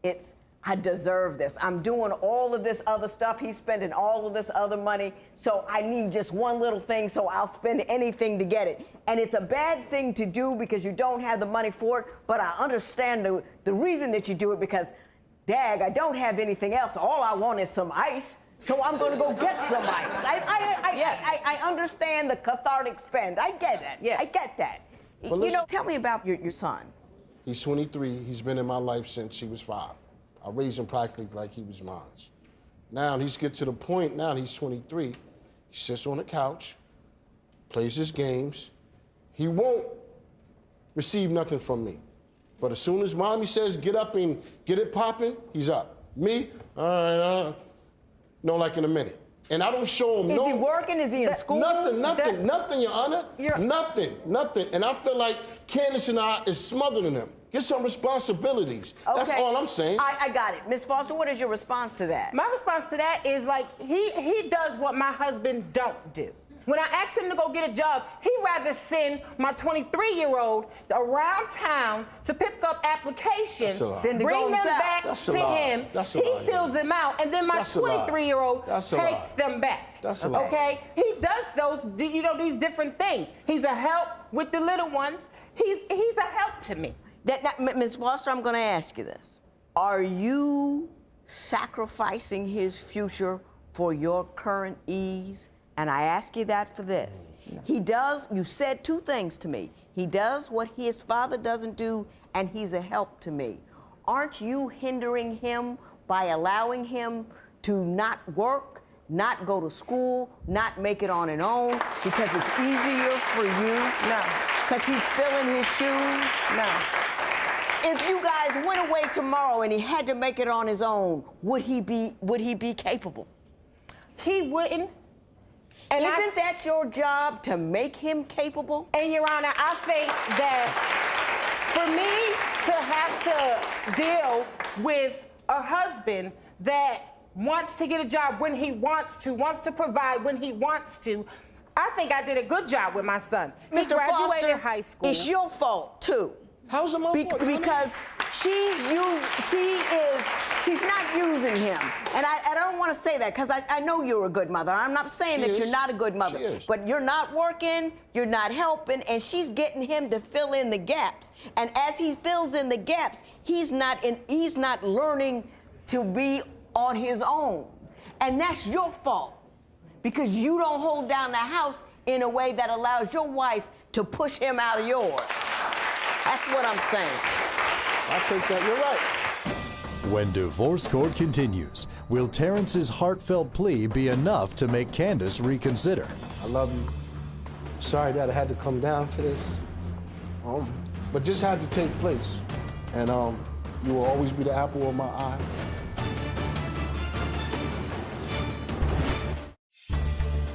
It's, I deserve this. I'm doing all of this other stuff. He's spending all of this other money. So I need just one little thing, so I'll spend anything to get it. And it's a bad thing to do because you don't have the money for it, but I understand the reason that you do it because, dag, I don't have anything else. All I want is some ice, so I'm gonna go get some ice. I understand the cathartic spend. I get that. Yes. I get that. Well, you know, tell me about your son. He's 23. He's been in my life since he was 5. I raised him practically like he was mine. Now he's get to the point, now he's 23. He sits on the couch, plays his games. He won't receive nothing from me. But as soon as mommy says, get up and get it popping, he's up. Me, no, like in a minute. and I don't show him Is no... he working? Is he in school? Nothing, Your Honor. Nothing. And I feel like Candace and I is smothering him. Get some responsibilities. Okay. That's all I'm saying. I got it. Ms. Foster, what is your response to that? My response to that is like, he does what my husband don't do. When I ask him to go get a job, he'd rather send my 23-year-old around town to pick up applications, Than to bring go them himself. back to him. He fills them out, and then my 23-year-old takes them back. That's a lie. Okay? He does those, you know, these different things. He's a help with the little ones. He's a help to me. Ms. Foster, I'm going to ask you this. Are you sacrificing his future for your current ease? And I ask you that for this. He does, you said two things to me. He does what his father doesn't do, and he's a help to me. Aren't you hindering him by allowing him to not work, not go to school, not make it on his own because it's easier for you? No. Because he's filling his shoes? No. If you guys went away tomorrow and he had to make it on his own, would he be capable? He wouldn't. And Isn't that your job to make him capable? And Your Honor, I think that for me to have to deal with a husband that wants to get a job when he wants to provide when he wants to, I think I did a good job with my son. He Mr. graduated Foster, high school. it's your fault too. How's it my fault? Because she's not using him. And I don't want to say that because I know you're a good mother. I'm not saying that you're not a good mother. But you're not working, you're not helping, and she's getting him to fill in the gaps. And as he fills in the gaps, he's not learning to be on his own. And that's your fault because you don't hold down the house in a way that allows your wife to push him out of yours. That's what I'm saying. I take that. You're right. When Divorce Court continues, will Terrence's heartfelt plea be enough to make Candace reconsider? I love you. Sorry that I had to come down to this. But this had to take place. And you will always be the apple of my eye.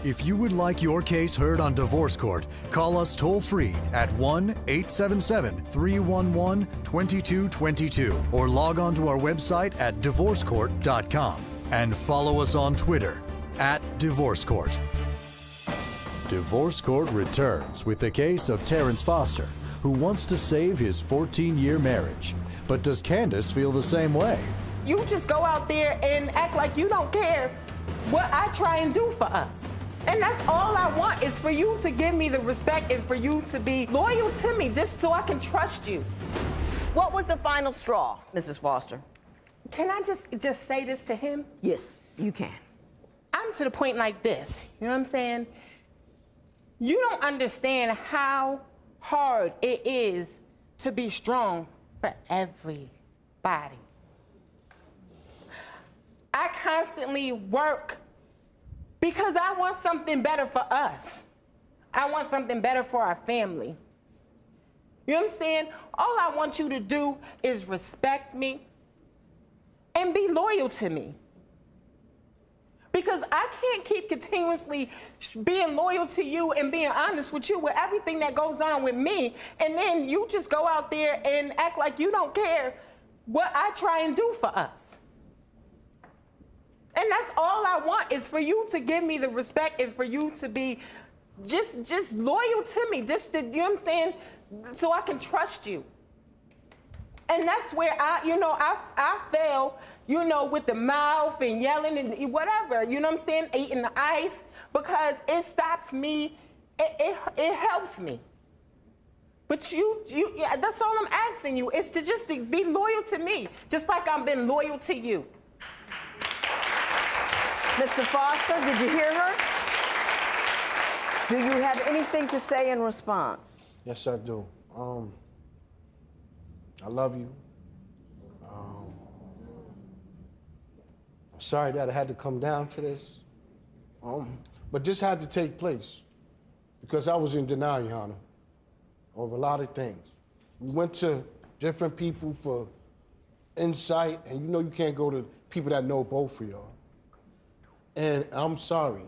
If you would like your case heard on Divorce Court, call us toll-free at 1-877-311-2222 or log on to our website at divorcecourt.com and follow us on Twitter @DivorceCourt. Divorce Court returns with the case of Terrence Foster, who wants to save his 14-year marriage. But does Candace feel the same way? You just go out there and act like you don't care what I try and do for us. And that's all I want is for you to give me the respect and for you to be loyal to me just so I can trust you. What was the final straw, Mrs. Foster? Can I just say this to him? Yes, you can. I'm to the point like this, you know what I'm saying? You don't understand how hard it is to be strong for everybody. I constantly work because I want something better for us. I want something better for our family. You know what I'm saying? All I want you to do is respect me and be loyal to me. Because I can't keep continuously being loyal to you and being honest with you with everything that goes on with me, and then you just go out there and act like you don't care what I try and do for us. And that's all I want is for you to give me the respect and for you to be just loyal to me, just to, you know what I'm saying, so I can trust you. And that's where I fail, with the mouth and yelling and whatever, you know what I'm saying, eating the ice, because it stops me, it helps me. But yeah, that's all I'm asking you, is to just be loyal to me, just like I've been loyal to you. Mr. Foster, did you hear her? Do you have anything to say in response? Yes, I do. I love you. I'm sorry that I had to come down to this. But this had to take place because I was in denial, Your Honor, over a lot of things. We went to different people for insight, and you can't go to people that know both of y'all. And I'm sorry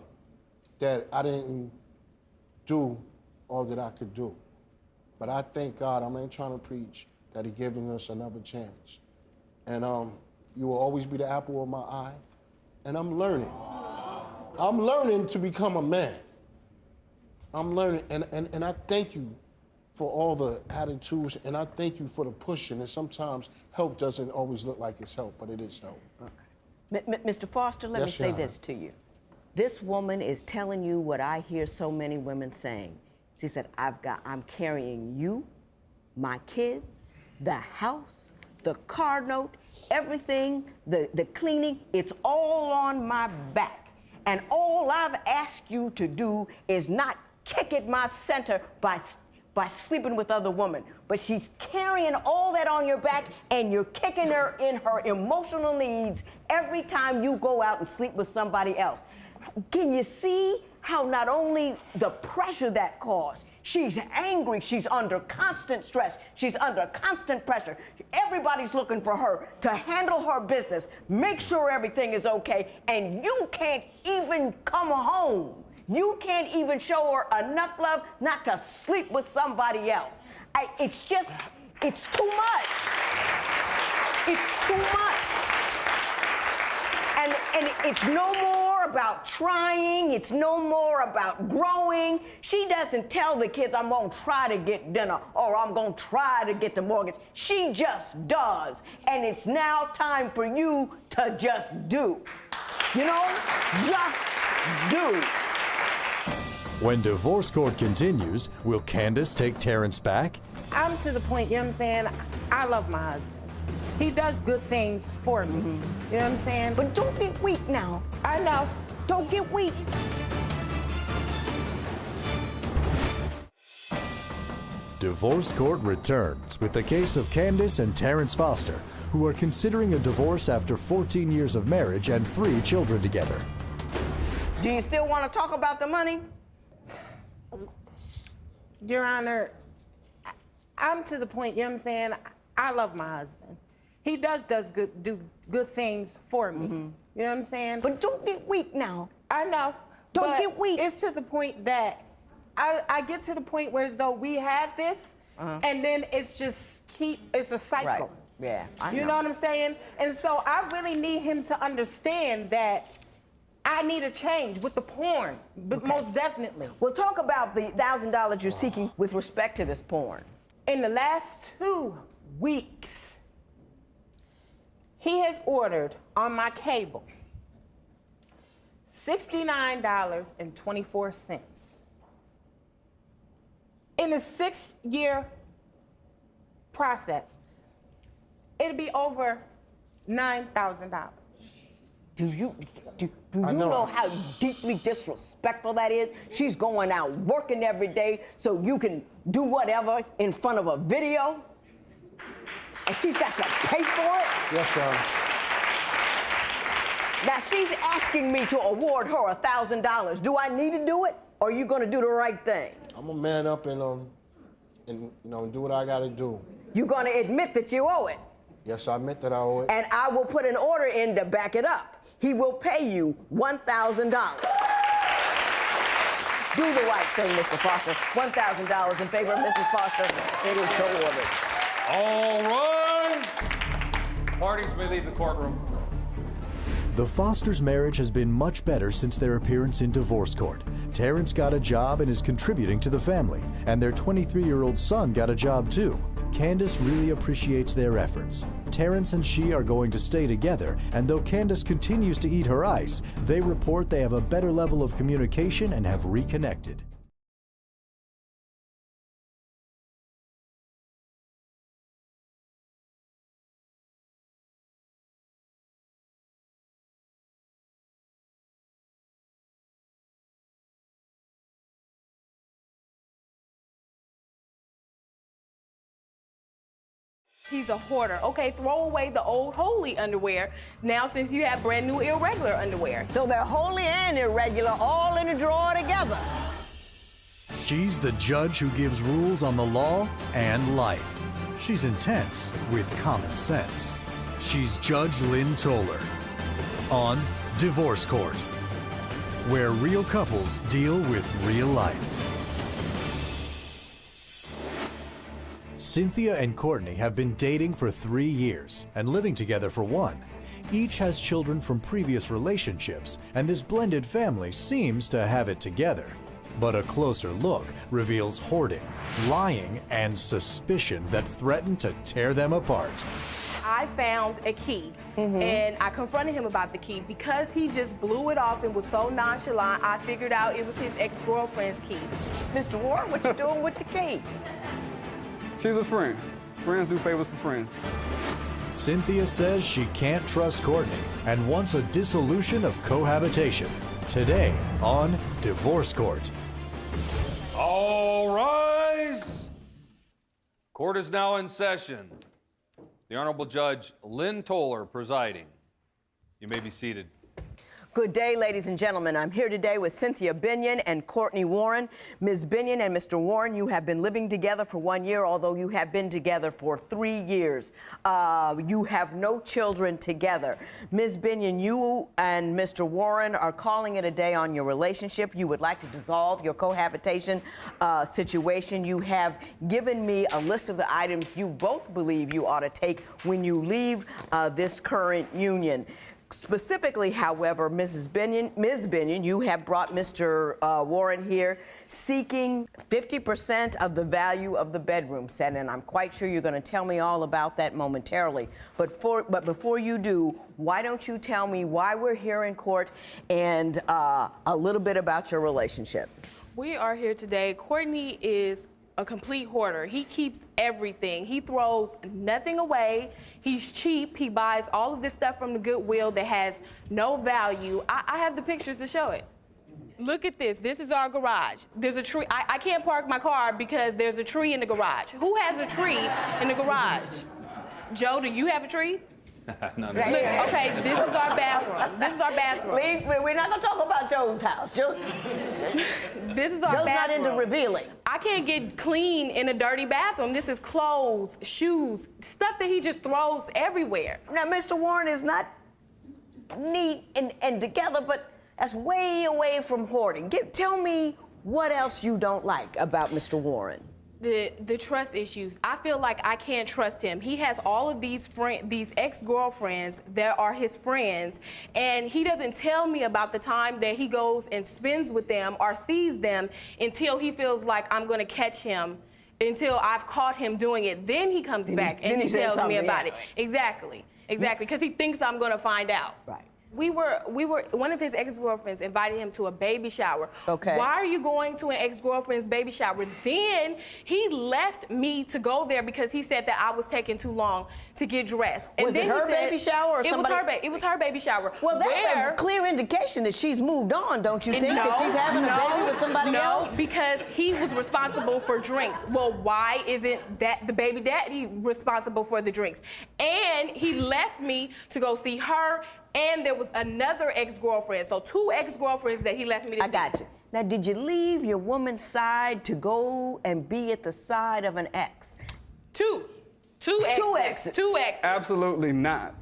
that I didn't do all that I could do. But I thank God, I ain't trying to preach, that He giving us another chance. And you will always be the apple of my eye. And I'm learning. I'm learning to become a man. I'm learning, and I thank you for all the attitudes, and I thank you for the pushing. And sometimes help doesn't always look like it's help, but it is help. Okay. Mr. Foster, let me Yes, say Your this to you. This woman is telling you what I hear so many women saying. She said, I'm carrying you, my kids, the house, the car note, everything, the cleaning, it's all on my back. And all I've asked you to do is not kick at my center by sleeping with other women. But she's carrying all that on your back, and you're kicking her in her emotional needs every time you go out and sleep with somebody else. Can you see how not only the pressure that caused, she's angry, she's under constant stress, she's under constant pressure. Everybody's looking for her to handle her business, make sure everything is okay, and you can't even come home. You can't even show her enough love not to sleep with somebody else. It's too much. It's too much. And it's no more about trying, it's no more about growing. She doesn't tell the kids, I'm gonna try to get dinner or I'm gonna try to get the mortgage. She just does. And it's now time for you to just do. You know, just do. When divorce court continues, will Candace take Terrence back? I'm to the point, you know what I'm saying? I love my husband. He does good things for me. You know what I'm saying? But don't get weak now. I know. Don't get weak. Divorce court returns with the case of Candace and Terrence Foster, who are considering a divorce after 14 years of marriage and 3 children together. Do you still want to talk about the money? Your Honor, I'm to the point, you know what I'm saying? I love my husband. He do good things for me. You know what I'm saying? But don't get weak now. I know. Don't get weak. It's to the point that I get to the point where as though we have this, and then it's just it's a cycle. Right. Yeah, I know. You know what I'm saying? And so I really need him to understand that I need a change with the porn, but most definitely. We'll talk about the $1,000 you're seeking with respect to this porn. In the last 2 weeks, he has ordered on my cable $69.24. In a 6-year process, it'll be over $9,000. Do you know how deeply disrespectful that is? She's going out working every day so you can do whatever in front of a video? And she's got to pay for it? Yes, sir. Now she's asking me to award her $1,000. Do I need to do it, or are you going to do the right thing? I'm a man up and you know, do what I got to do. You're going to admit that you owe it. Yes, I admit that I owe it. And I will put an order in to back it up. He will pay you $1,000. Do the right thing, Mr. Foster. $1,000 in favor of Mrs. Foster. It is so ordered. All rise. Parties may leave the courtroom. The Fosters' marriage has been much better since their appearance in divorce court. Terrence got a job and is contributing to the family, and their 23-year-old son got a job too. Candace really appreciates their efforts. Terrence and she are going to stay together, and though Candace continues to eat her ice, they report they have a better level of communication and have reconnected. He's a hoarder. Okay, throw away the old holy underwear now since you have brand new irregular underwear. So they're holy and irregular all in a drawer together. She's the judge who gives rules on the law and life. She's intense with common sense. She's Judge Lynn Toler on Divorce Court. where real couples deal with real life. Cynthia and Courtney have been dating for 3 years and living together for 1. Each has children from previous relationships, and this blended family seems to have it together. But a closer look reveals hoarding, lying, and suspicion that threaten to tear them apart. I found a key, and I confronted him about the key. Because he just blew it off and was so nonchalant, I figured out it was his ex-girlfriend's key. Mr. Warren, what you doing with the key? She's a friend. Friends do favors for friends. Cynthia says she can't trust Courtney and wants a dissolution of cohabitation. Today on Divorce Court. All rise. Court is now in session. The Honorable Judge Lynn Toler presiding. You may be seated. Good day, ladies and gentlemen. I'm here today with Cynthia Binion and Courtney Warren. Ms. Binion and Mr. Warren, you have been living together for 1 year, although you have been together for 3 years. You have no children together. Ms. Binion, you and Mr. Warren are calling it a day on your relationship. You would like to dissolve your cohabitation situation. You have given me a list of the items you both believe you ought to take when you leave this current union. Specifically, however, Ms. Binion, you have brought Mr. Warren here seeking 50% of the value of the bedroom set, and I'm quite sure you're going to tell me all about that momentarily. But before you do, why don't you tell me why we're here in court and a little bit about your relationship? We are here today. Courtney is a complete hoarder. He keeps everything. He throws nothing away. He's cheap. He buys all of this stuff from the Goodwill that has no value. I have the pictures to show it. Look at this. This is our garage. There's a tree. I can't park my car because there's a tree in the garage. Who has a tree in the garage? Joe, do you have a tree? No. Look, okay, this is our bathroom. This is our bathroom. We're not going to talk about Joe's house. This is our Joe's bathroom. not into revealing. I can't get clean in a dirty bathroom. This is clothes, shoes, stuff that he just throws everywhere. Now, Mr. Warren is not neat and together, but that's way away from hoarding. Tell me what else you don't like about Mr. Warren. The trust issues. I feel like I can't trust him. He has all of these ex-girlfriends that are his friends, and he doesn't tell me about the time that he goes and spends with them or sees them until he feels like I'm going to catch him, until I've caught him doing it. Then he comes back and he tells me about it. Exactly, because he thinks I'm going to find out. Right. One of his ex-girlfriends invited him to a baby shower. Okay. Why are you going to an ex-girlfriend's baby shower? Then he left me to go there because he said that I was taking too long to get dressed. And Was then it her baby shower or somebody? It was her baby shower. Well, that's a clear indication that she's moved on, don't you think? That she's having a baby with somebody else? No, because he was responsible for drinks. Well, why isn't that the baby daddy responsible for the drinks? And he left me to go see her. And there was another ex-girlfriend. So 2 ex-girlfriends that he left me to see. I got you. Now, did you leave your woman's side to go and be at the side of an ex? Two exes. Two exes. Absolutely not.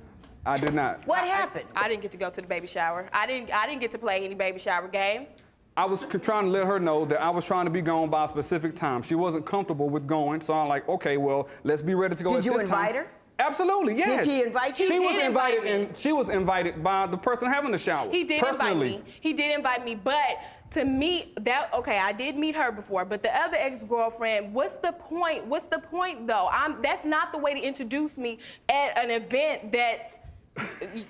I did not. What happened? I didn't get to go to the baby shower. I didn't get to play any baby shower games. I was trying to let her know that I was trying to be gone by a specific time. She wasn't comfortable with going, so I'm like, okay, well, let's be ready to go at this time. Did you invite her? Absolutely, yes. Did he invite you? She was invited, and she was invited by the person having the shower. He did invite me. He did invite me, but to me, I did meet her before, but the other ex-girlfriend, what's the point? What's the point, though? That's not the way to introduce me at an event that's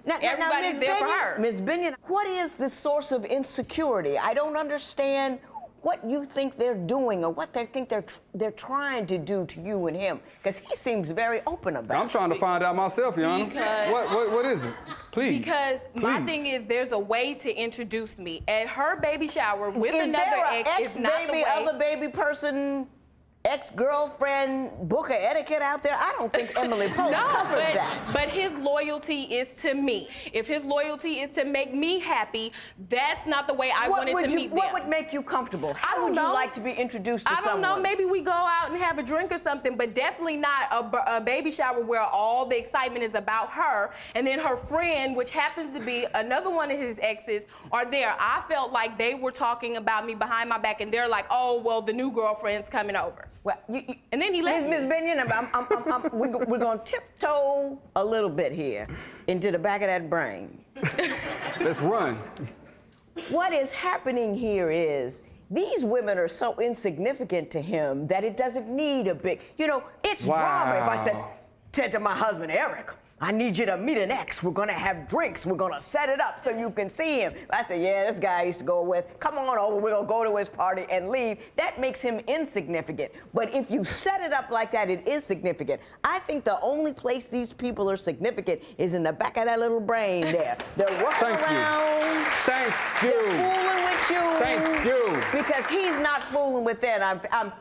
everybody's there for her. Ms. Binion, what is the source of insecurity? I don't understand what you think they're doing or what they think they're trying to do to you and him, because he seems very open about it. I'm trying to find out myself, Your Honor. What is it? Please. Because my thing is, there's a way to introduce me at her baby shower with another ex. Is there an ex-baby, other baby person ex-girlfriend book of etiquette out there? I don't think Emily Post covered that. But his loyalty is to me. If his loyalty is to make me happy, that's not the way I wanted to meet them. What would make you comfortable? How would you like to be introduced to someone? I don't know. Maybe we go out and have a drink or something, but definitely not a baby shower where all the excitement is about her, and then her friend, which happens to be another one of his exes, are there. I felt like they were talking about me behind my back, and they're like, oh, well, the new girlfriend's coming over. Well, and then he left Miss Binion, we're going to tiptoe a little bit here into the back of that brain. Let's run. What is happening here is these women are so insignificant to him that it doesn't need a big, it's drama if I said to my husband, Eric, I need you to meet an ex. We're going to have drinks. We're going to set it up so you can see him. I said, yeah, this guy I used to go with. Come on over. We're going to go to his party and leave. That makes him insignificant. But if you set it up like that, it is significant. I think the only place these people are significant is in the back of that little brain there. They're working around. Thank you. They're fooling with you. Thank you. Because he's not fooling with that. I'm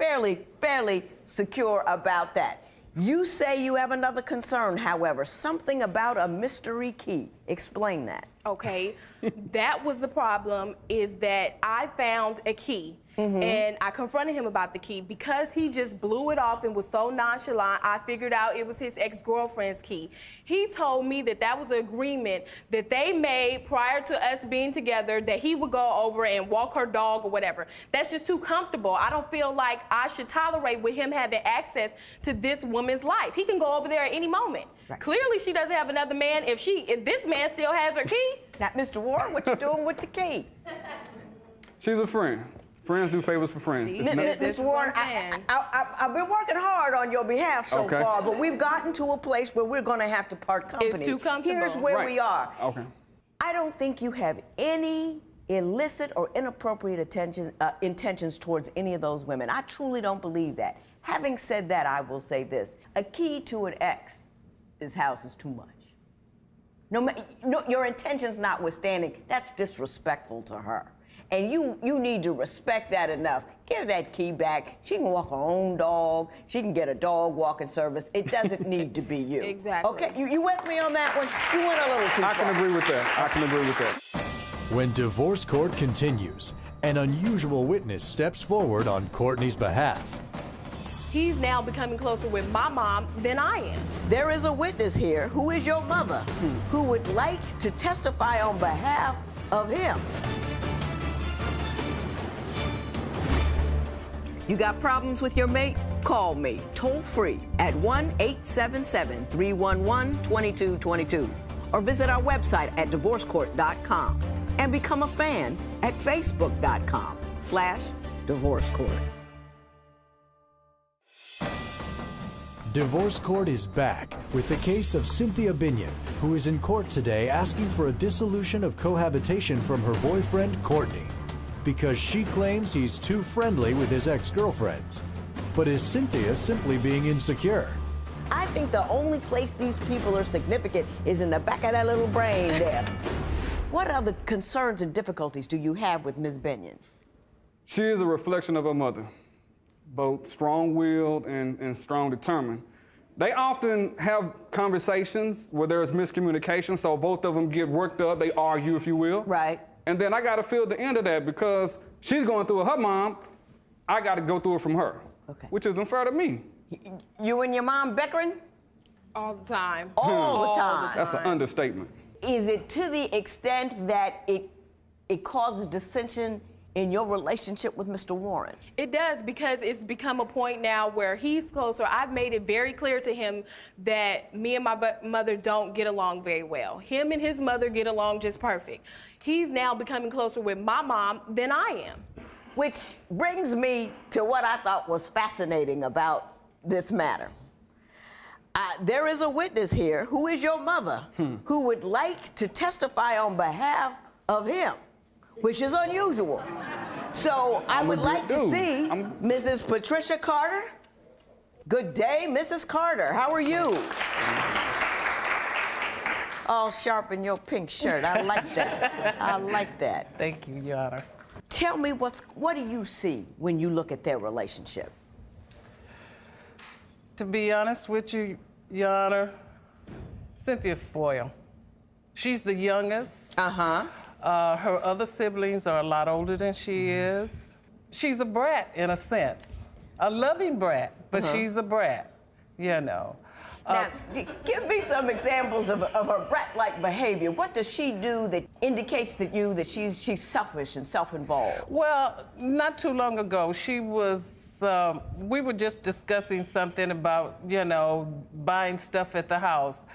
fairly secure about that. You say you have another concern, however, something about a mystery key. Explain that. Okay, that was the problem, is that I found a key. And I confronted him about the key. Because he just blew it off and was so nonchalant, I figured out it was his ex-girlfriend's key. He told me that that was an agreement that they made prior to us being together, that he would go over and walk her dog or whatever. That's just too comfortable. I don't feel like I should tolerate with him having access to this woman's life. He can go over there at any moment. Right. Clearly, she doesn't have another man if this man still has her key. Now, Mr. Warren, what you doing with the key? She's a friend. Friends do favors for friends. Mr. Warren, I've been working hard on your behalf so far, but we've gotten to a place where we're going to have to part company. It's too comfortable. Here's where we are. Okay. I don't think you have any illicit or inappropriate intentions towards any of those women. I truly don't believe that. Having said that, I will say this. A key to an ex's house is too much. No, your intentions notwithstanding, that's disrespectful to her. And you need to respect that enough. Give that key back. She can walk her own dog. She can get a dog walking service. It doesn't need to be you. Exactly. Okay, you with me on that one? You went a little too far. I can agree with that. I can agree with that. When divorce court continues, an unusual witness steps forward on Courtney's behalf. He's now becoming closer with my mom than I am. There is a witness here who is your mother, who would like to testify on behalf of him. You got problems with your mate? Call me toll free at 1-877-311-2222 or visit our website at divorcecourt.com and become a fan at facebook.com/divorcecourt. Divorce Court is back with the case of Cynthia Binion, who is in court today asking for a dissolution of cohabitation from her boyfriend, Courtney, because she claims he's too friendly with his ex-girlfriends. But is Cynthia simply being insecure? I think the only place these people are significant is in the back of that little brain there. What other concerns and difficulties do you have with Ms. Binion? She is a reflection of her mother, both strong-willed and strong-determined. They often have conversations where there's miscommunication, so both of them get worked up. They argue, if you will. Right. And then I got to feel the end of that because she's going through it her mom. I got to go through it from her, which isn't fair to me. You and your mom bickering? All the time. All the time. That's an understatement. Is it to the extent that it causes dissension in your relationship with Mr. Warren? It does, because it's become a point now where he's closer. I've made it very clear to him that me and my mother don't get along very well. Him and his mother get along just perfect. He's now becoming closer with my mom than I am. Which brings me to what I thought was fascinating about this matter. There is a witness here who is your mother, who would like to testify on behalf of him, which is unusual. So I would like to see Mrs. Patricia Carter. Good day, Mrs. Carter. How are you? All sharp in your pink shirt. I like that. I like that. Thank you, Your Honor. Tell me, what do you see when you look at their relationship? To be honest with you, Your Honor, Cynthia's spoiled. She's the youngest. Uh-huh. Her other siblings are a lot older than she is. She's a brat in a sense. A loving brat, but she's a brat, you know. Now, give me some examples of her brat-like behavior. What does she do that indicates to you that she's selfish and self-involved? Well, not too long ago, she was, we were just discussing something about, you know, buying stuff at the house.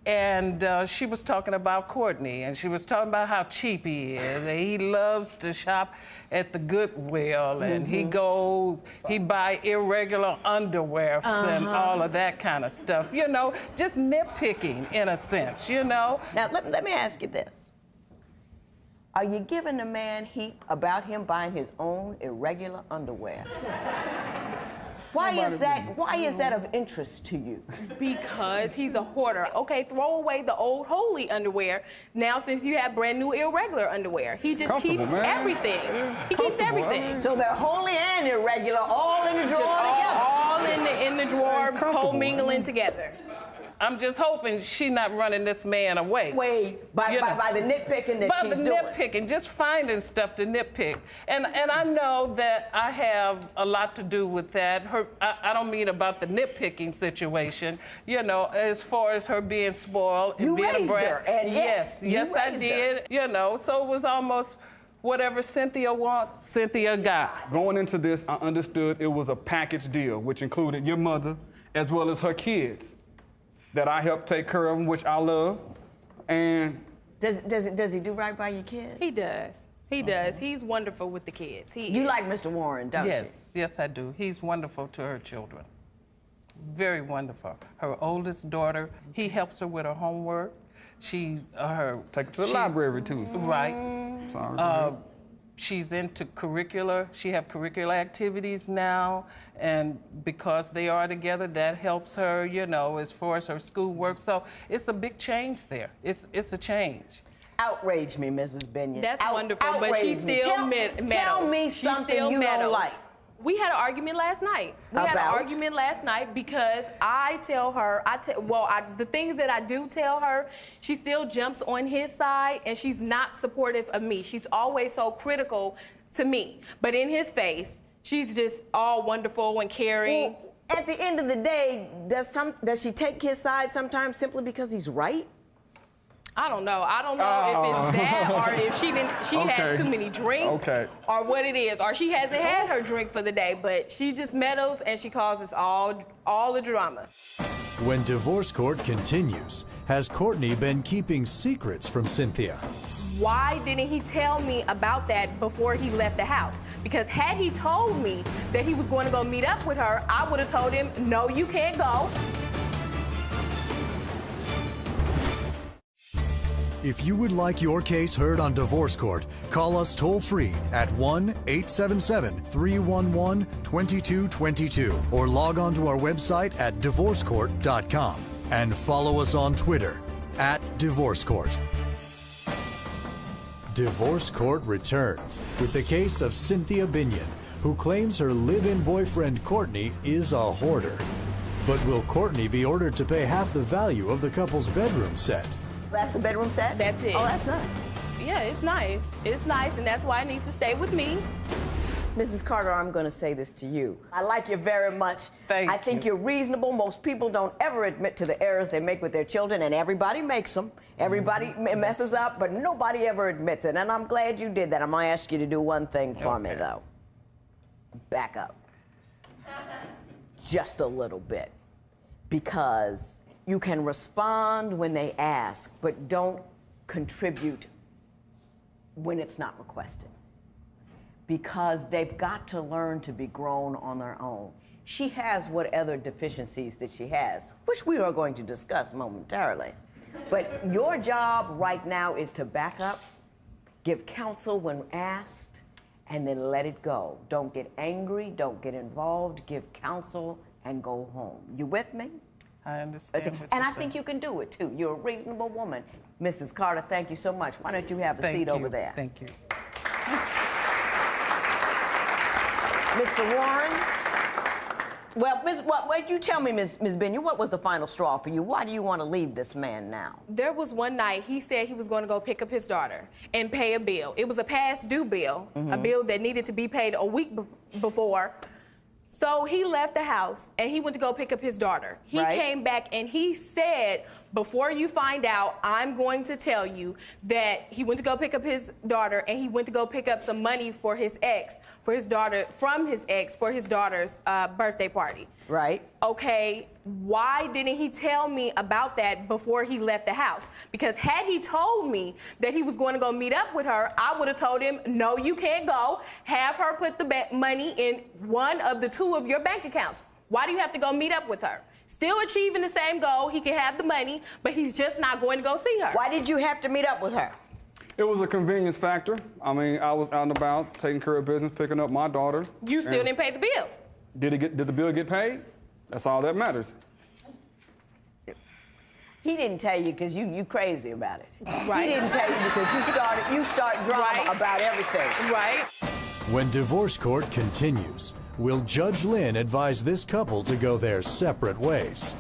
And she was talking about Courtney, and she was talking about how cheap he is. And he loves to shop at the Goodwill, and he buy irregular underwear and all of that kind of stuff. You know, just nitpicking in a sense, you know. Now, let me ask you this. Are you giving the man heat about him buying his own irregular underwear? Why is that of interest to you? Because he's a hoarder. Okay, throw away the old holy underwear. Now, since you have brand new irregular underwear, he just keeps everything. He keeps everything. So they're holy and irregular, all in the drawer together. All in the drawer, co-mingling together. I'm just hoping she's not running this man away. By the nitpicking that she's doing. By the nitpicking, just finding stuff to nitpick. And I know that I have a lot to do with that. I don't mean about the nitpicking situation, you know, as far as her being spoiled and being a brat. Her, and yes, I did. Her. You know, so it was almost whatever Cynthia wants, Cynthia got. Going into this, I understood it was a package deal, which included your mother as well as her kids that I helped take care of, which I love. And does he do right by your kids? He does. He does. He's wonderful with the kids. You like Mr. Warren, don't you? Yes, I do. He's wonderful to her children. Very wonderful. Her oldest daughter, he helps her with her homework. Take her to the library too. Right. Sorry. She's into curricular. She have curricular activities now, and because they are together, that helps her, you know, as far as her schoolwork. So it's a big change there. It's a change. Outrage me, Mrs. Binion. That's wonderful, but she still meddles. Tell me something you don't like. We had an argument last night. Because I tell her, the things that I do tell her, she still jumps on his side, and she's not supportive of me. She's always so critical to me. But in his face, she's just all wonderful and caring. Well, at the end of the day, does she take his side sometimes simply because he's right? I don't know. I don't know if it's that or if she has too many drinks or what it is. Or she hasn't had her drink for the day, but she just meddles and she causes all the drama. When divorce court continues, has Courtney been keeping secrets from Cynthia? Why didn't he tell me about that before he left the house? Because had he told me that he was going to go meet up with her, I would have told him, no, you can't go. If you would like your case heard on Divorce Court, call us toll-free at 1-877-311-2222 or log on to our website at divorcecourt.com and follow us on Twitter @DivorceCourt. Divorce Court returns with the case of Cynthia Binion, who claims her live-in boyfriend Courtney is a hoarder. But will Courtney be ordered to pay half the value of the couple's bedroom set? That's the bedroom set? That's it. Oh, that's nice. Yeah, it's nice. It's nice, and that's why it needs to stay with me. Mrs. Carter, I'm going to say this to you. I like you very much. Thank you. I think you're reasonable. Most people don't ever admit to the errors they make with their children, and everybody makes them. Everybody messes up, but nobody ever admits it, and I'm glad you did that. I'm going to ask you to do one thing for me, though. Back up. Just a little bit. Because you can respond when they ask, but don't contribute when it's not requested. Because they've got to learn to be grown on their own. She has what other deficiencies that she has, which we are going to discuss momentarily. But your job right now is to back up, give counsel when asked, and then let it go. Don't get angry, don't get involved, give counsel, and go home. You with me? I understand what And you're I think you can do it, too. You're a reasonable woman. Mrs. Carter, thank you so much. Why don't you have a seat over there? Thank you. Mr. Warren, Well, you tell me, Ms. Binion, what was the final straw for you? Why do you want to leave this man now? There was one night he said he was going to go pick up his daughter and pay a bill. It was a past due bill, a bill that needed to be paid a week before. So he left the house and he went to go pick up his daughter. He came back and he said, before you find out, I'm going to tell you that he went to go pick up his daughter and he went to go pick up some money for his ex, for his daughter, from his ex, for his daughter's birthday party. Right. Okay, why didn't he tell me about that before he left the house? Because had he told me that he was going to go meet up with her, I would have told him, no, you can't go. Have her put the money in one of the two of your bank accounts. Why do you have to go meet up with her? Still achieving the same goal, he can have the money, but he's just not going to go see her. Why did you have to meet up with her? It was a convenience factor. I mean, I was out and about, taking care of business, picking up my daughter. You still didn't pay the bill. Did the bill get paid? That's all that matters. He didn't tell you because you crazy about it. Right. He didn't tell you because you start drama about everything. Right. When divorce court continues, will Judge Lynn advise this couple to go their separate ways?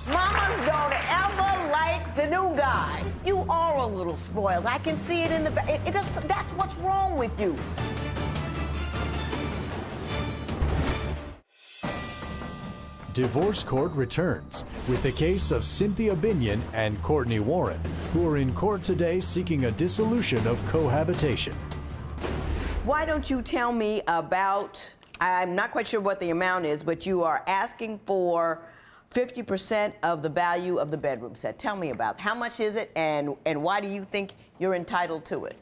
Mamas don't ever like the new guy. You are a little spoiled. I can see it in the back. That's what's wrong with you. Divorce court returns with the case of Cynthia Binion and Courtney Warren, who are in court today seeking a dissolution of cohabitation. Why don't you tell me about, I'm not quite sure what the amount is, but you are asking for 50% of the value of the bedroom set. Tell me about how much is it and why do you think you're entitled to it?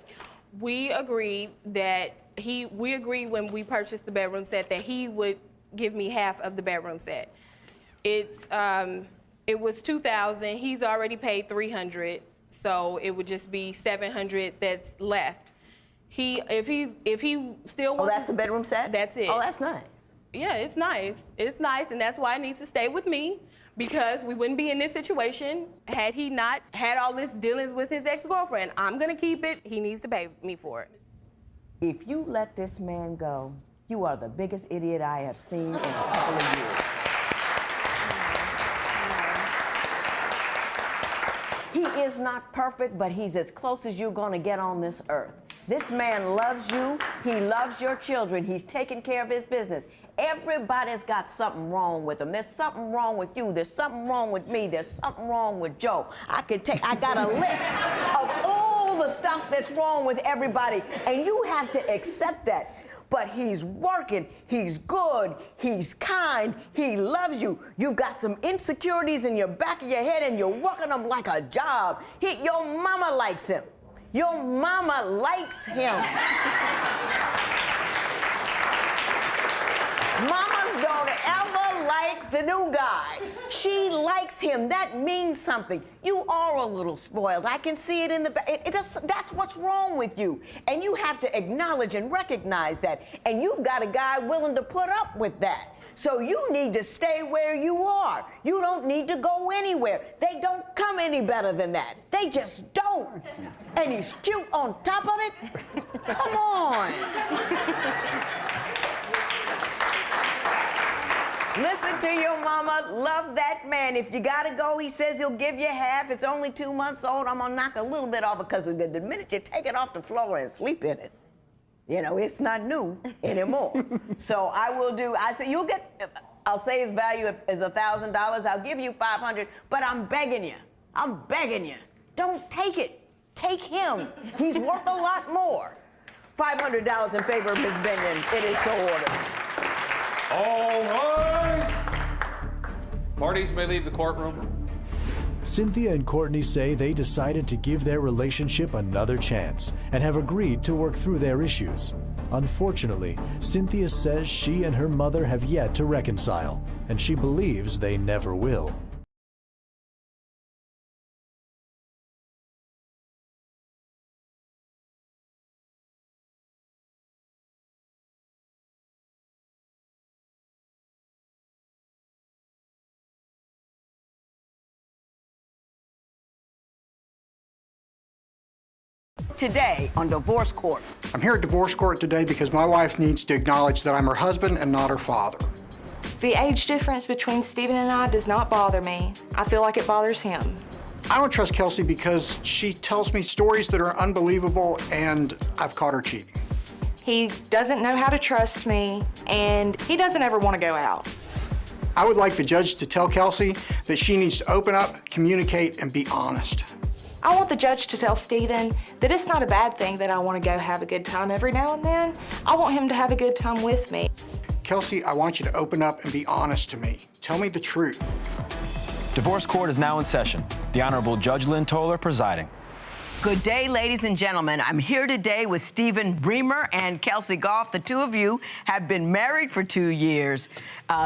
We agreed that we agreed when we purchased the bedroom set that he would give me half of the bedroom set. It was $2,000. He's already paid $300, so it would just be $700 that's left. If he still wants. Oh, that's the bedroom set? That's it. Oh, that's nice. Yeah, it's nice. It's nice, and that's why it needs to stay with me, because we wouldn't be in this situation had he not had all this dealings with his ex-girlfriend. I'm gonna keep it. He needs to pay me for it. If you let this man go, you are the biggest idiot I have seen in a couple of years. He is not perfect, but he's as close as you're gonna get on this earth. This man loves you. He loves your children. He's taking care of his business. Everybody's got something wrong with him. There's something wrong with you. There's something wrong with me. There's something wrong with Joe. I got a list of all the stuff that's wrong with everybody, and you have to accept that. But he's working, he's good, he's kind, he loves you. You've got some insecurities in your back of your head and you're working them like a job. Your mama likes him. Your mama likes him. Mamas don't ever like the new guy. She likes him. That means something. You are a little spoiled. I can see it in the back. That's what's wrong with you. And you have to acknowledge and recognize that. And you've got a guy willing to put up with that. So you need to stay where you are. You don't need to go anywhere. They don't come any better than that. They just don't. And he's cute on top of it. Come on. Listen to your mama. Love that man. If you gotta go, he says he'll give you half. It's only 2 months old. I'm gonna knock a little bit off because the minute you take it off the floor and sleep in it, you know, it's not new anymore. So I say I'll say his value is $1,000. I'll give you $500, but I'm begging you. Don't take it. Take him. He's worth a lot more. $500 in favor of Ms. Binion. It is so ordered. All rise. Parties may leave the courtroom. Cynthia and Courtney say they decided to give their relationship another chance and have agreed to work through their issues. Unfortunately, Cynthia says she and her mother have yet to reconcile, and she believes they never will. Today on Divorce Court. I'm here at Divorce Court today because my wife needs to acknowledge that I'm her husband and not her father. The age difference between Stephen and I does not bother me. I feel like it bothers him. I don't trust Kelsey because she tells me stories that are unbelievable, and I've caught her cheating. He doesn't know how to trust me, and he doesn't ever want to go out. I would like the judge to tell Kelsey that she needs to open up, communicate, and be honest. I want the judge to tell Stephen that it's not a bad thing that I want to go have a good time every now and then. I want him to have a good time with me. Kelsey, I want you to open up and be honest to me. Tell me the truth. Divorce court is now in session. The Honorable Judge Lynn Toler presiding. Good day, ladies and gentlemen. I'm here today with Stephen Bremer and Kelsey Goff. The two of you have been married for 2 years.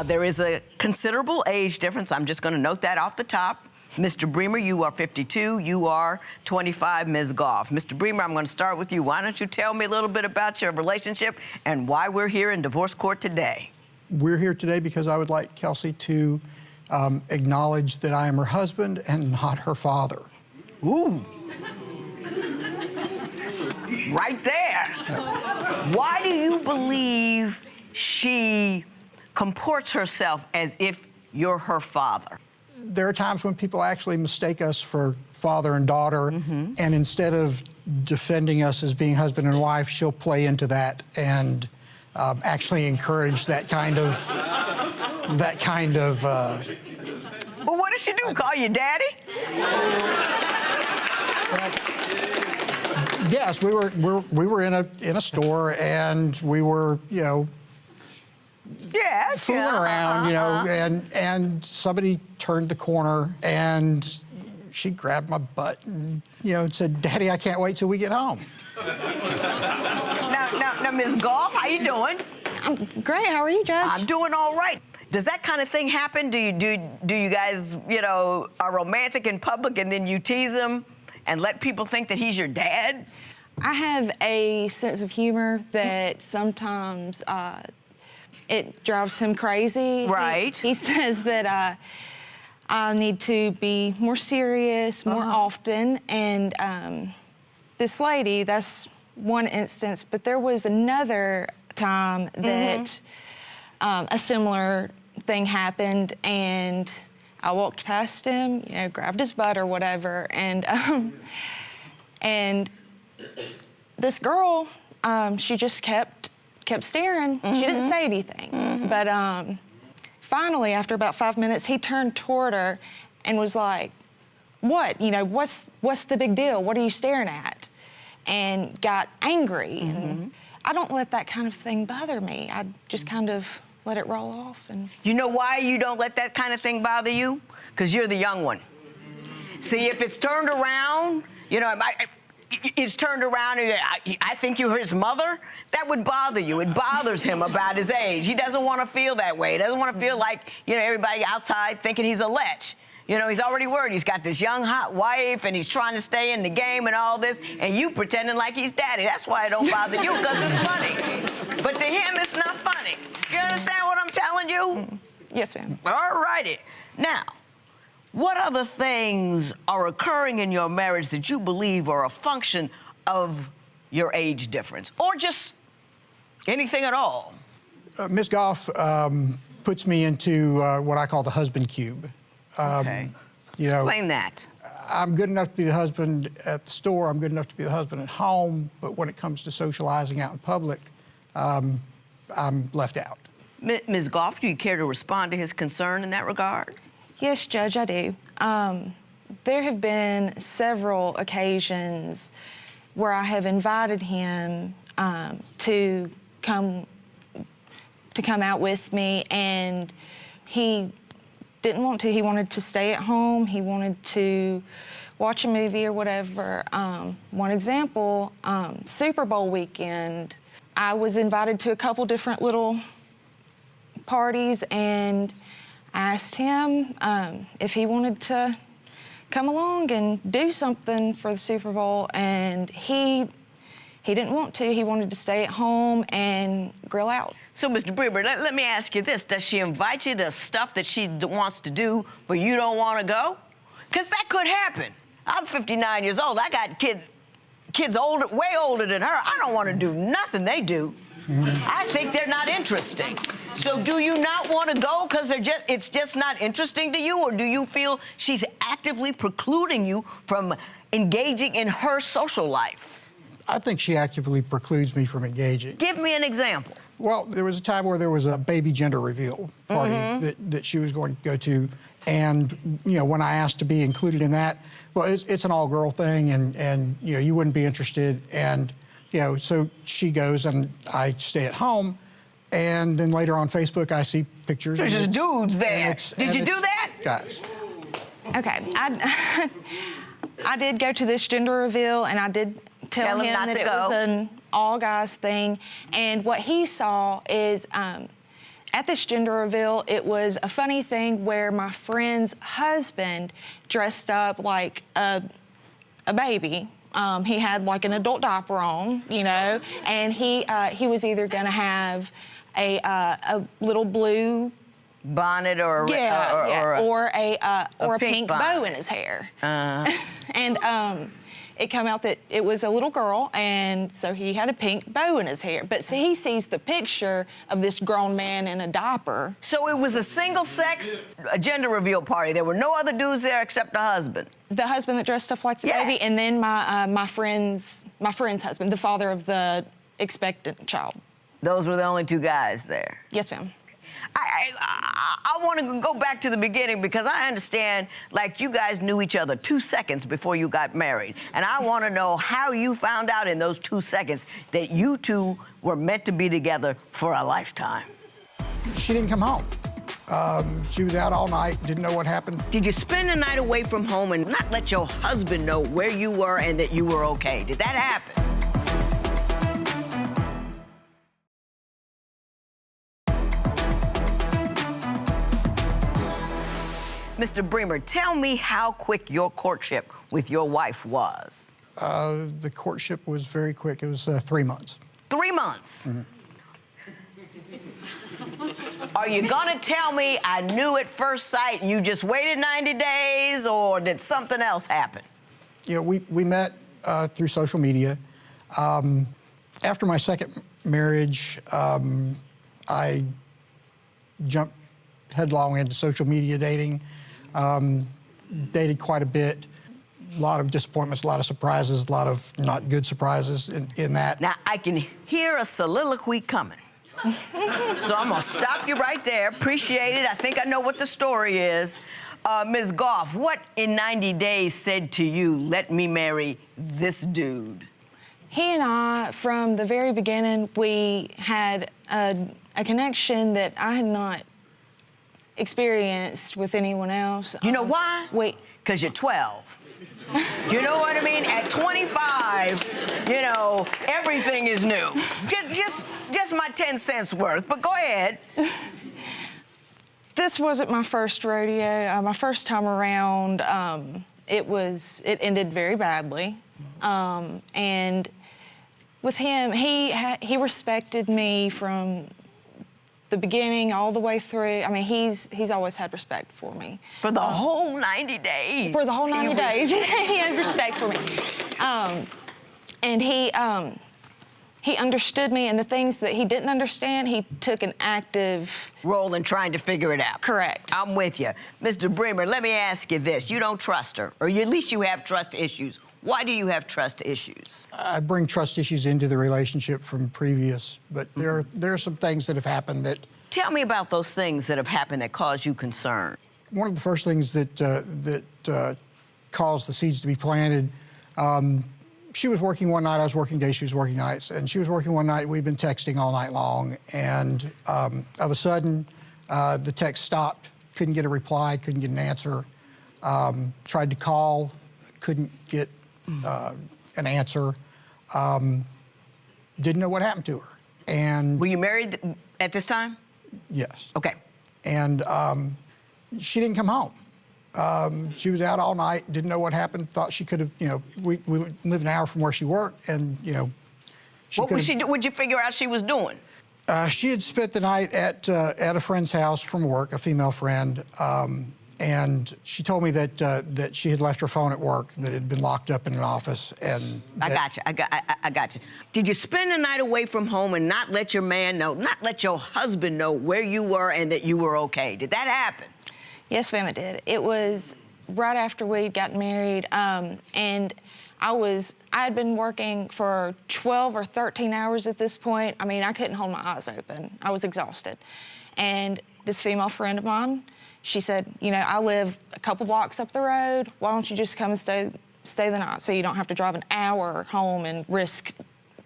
There is a considerable age difference. I'm just going to note that off the top. Mr. Bremer, you are 52. You are 25, Ms. Goff. Mr. Bremer, I'm going to start with you. Why don't you tell me a little bit about your relationship and why we're here in divorce court today? We're here today because I would like Kelsey to acknowledge that I am her husband and not her father. Ooh. Right there. Why do you believe she comports herself as if you're her father? There are times when people actually mistake us for father and daughter, and instead of defending us as being husband and wife, she'll play into that and actually encourage that kind of. Well, what did she do? Call you daddy? Yes, we were in a store and we were, you know, fooling around, you know, and somebody turned the corner and she grabbed my butt and, you know, said, "Daddy, I can't wait till we get home." Now, Ms. Goff, how you doing? I'm great. How are you, Judge? I'm doing all right. Does that kind of thing happen? Do you guys, you know, are romantic in public and then you tease him and let people think that he's your dad? I have a sense of humor that sometimes it drives him crazy. Right. He says that I need to be more serious more often. And this lady, that's one instance, but there was another time that a similar thing happened, and I walked past him, you know, grabbed his butt or whatever, and this girl, she just kept staring. She didn't say anything, but finally, after about 5 minutes, he turned toward her and was like, "What? You know, what's the big deal? What are you staring at?" And got angry. And I don't let that kind of thing bother me. I just kind of let it roll off. And you know why you don't let that kind of thing bother you? Because you're the young one. See, if it's turned around, you know, it's turned around and I think you're his mother, that would bother you. It bothers him about his age. He doesn't want to feel that way. He doesn't want to feel like, you know, everybody outside thinking he's a lech. You know, he's already worried. He's got this young, hot wife, and he's trying to stay in the game and all this, and you pretending like he's daddy. That's why it don't bother you, because it's funny. But to him, it's not funny. You understand what I'm telling you? Yes, ma'am. All righty. Now, what other things are occurring in your marriage that you believe are a function of your age difference, or just anything at all? Ms. Goff puts me into what I call the husband cube. Okay. You know, explain that. I'm good enough to be the husband at the store. I'm good enough to be the husband at home. But when it comes to socializing out in public, I'm left out. Ms. Goff, do you care to respond to his concern in that regard? yes, Judge, I do. There have been several occasions where I have invited him to come out with me, and he didn't want to. He wanted to stay at home. He wanted to watch a movie or whatever. One example, Super Bowl weekend, I was invited to a couple different little parties, and I asked him if he wanted to come along and do something for the Super Bowl, and he didn't want to. He wanted to stay at home and grill out. So, Mr. Bremer, let me ask you this. Does she invite you to stuff that she wants to do, but you don't want to go? Because that could happen. I'm 59 years old. I got kids older, way older than her. I don't want to do nothing they do. I think they're not interesting. So do you not want to go because it's just not interesting to you, or do you feel she's actively precluding you from engaging in her social life? I think she actively precludes me from engaging. Give me an example. Well, there was a time where there was a baby gender reveal party that she was going to go to, and when I asked to be included in that, well, it's an all-girl thing, and you wouldn't be interested, and so she goes, and I stay at home, and then later on Facebook I see pictures. There's just dudes there. Did you do that? Guys. Okay, I did go to this gender reveal, and I did tell him not that to it go. was an all-guys thing. And what he saw is at this gender reveal, it was a funny thing where my friend's husband dressed up like a baby. He had like an adult diaper on, and he was either going to have a little blue bonnet or a pink bow in his hair. And it came out that it was a little girl, and so he had a pink bow in his hair. But so he sees the picture of this grown man in a diaper. So it was a single-sex gender reveal party. There were no other dudes there except the husband. The husband that dressed up like the baby, and then my friend's husband, the father of the expectant child. Those were the only two guys there? Yes, ma'am. I want to go back to the beginning because I understand, like, you guys knew each other 2 seconds before you got married. And I want to know how you found out in those 2 seconds that you two were meant to be together for a lifetime. She didn't come home. She was out all night, didn't know what happened. Did you spend the night away from home and not let your husband know where you were and that you were okay? Did that happen? Mr. Bremer, tell me how quick your courtship with your wife was. The courtship was very quick. It was 3 months. 3 months? Mm-hmm. Are you gonna tell me I knew at first sight and you just waited 90 days, or did something else happen? We met through social media. After my second marriage, I jumped headlong into social media dating. Dated quite a bit. A lot of disappointments, a lot of surprises, a lot of not good surprises in that. Now, I can hear a soliloquy coming. So I'm gonna stop you right there. Appreciate it. I think I know what the story is. Ms. Goff, what in 90 days said to you, let me marry this dude? He and I, from the very beginning, we had a connection that I had not experienced with anyone else. You know why? Wait. Because you're 12. You know what I mean? At 25, everything is new. Just my 10 cents worth, but go ahead. This wasn't my first rodeo. My first time around, it ended very badly. And with him, he respected me from the beginning all the way through. I mean, he's always had respect for me. For the whole 90 days? For the whole 90 days. He had respect for me. And he understood me, and the things that he didn't understand, he took an active role in trying to figure it out. Correct. I'm with you. Mr. Bremer, let me ask you this. You don't trust her, or at least you have trust issues. Why do you have trust issues? I bring trust issues into the relationship from previous, but there are some things that have happened that... Tell me about those things that have happened that cause you concern. One of the first things that caused the seeds to be planted, she was working one night, I was working days, she was working nights, and she was working one night, we'd been texting all night long, and of a sudden, the text stopped, couldn't get a reply, couldn't get an answer, tried to call, couldn't get an answer, didn't know what happened to her. And were you married at this time? Yes. Okay. And she didn't come home. She was out all night, didn't know what happened, thought she could have, we live an hour from where she worked, and, what was she do? What'd you figure out she was doing? She had spent the night at a friend's house from work, a female friend, And she told me that that she had left her phone at work, that it had been locked up in an office, and I got you. Did you spend the night away from home and not let your man know, not let your husband know where you were and that you were okay? Did that happen? Yes, ma'am, it did. It was right after we'd gotten married, and I had been working for 12 or 13 hours at this point. I mean, I couldn't hold my eyes open. I was exhausted. And this female friend of mine, she said, you know, I live a couple blocks up the road. Why don't you just come and stay the night so you don't have to drive an hour home and risk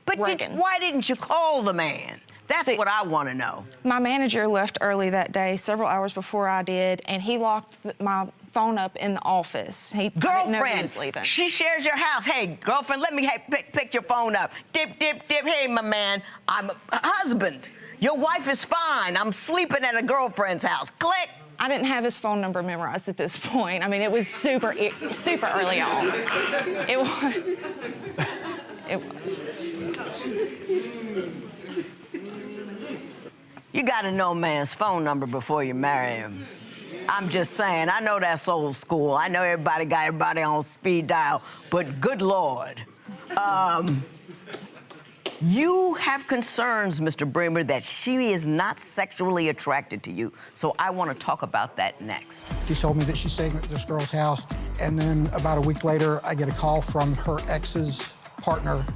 wrecking? Why didn't you call the man? That's what I want to know. My manager left early that day, several hours before I did, and he locked my phone up in the office. I didn't know he was leaving. She shares your house. Hey, girlfriend, let me pick your phone up. Dip, dip, dip. Hey, my man, I'm a husband. Your wife is fine. I'm sleeping at a girlfriend's house. Click. I didn't have his phone number memorized at this point. I mean, it was super early on. It was. It was. You got to know a man's phone number before you marry him. I'm just saying, I know that's old school. I know everybody got everybody on speed dial, but good Lord. You have concerns, Mr. Bremer, that she is not sexually attracted to you. So I want to talk about that next. She told me that she's staying at this girl's house, and then about a week later, I get a call from her ex's partner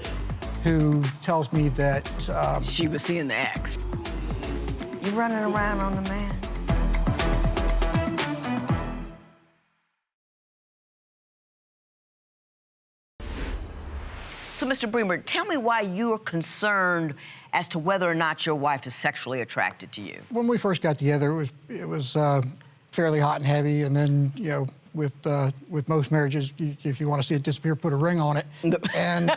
who tells me that... she was seeing the ex. You running around on the man? So, Mr. Bremer, tell me why you're concerned as to whether or not your wife is sexually attracted to you. When we first got together, it was fairly hot and heavy, and then, you know, with most marriages, if you want to see it disappear, put a ring on it. And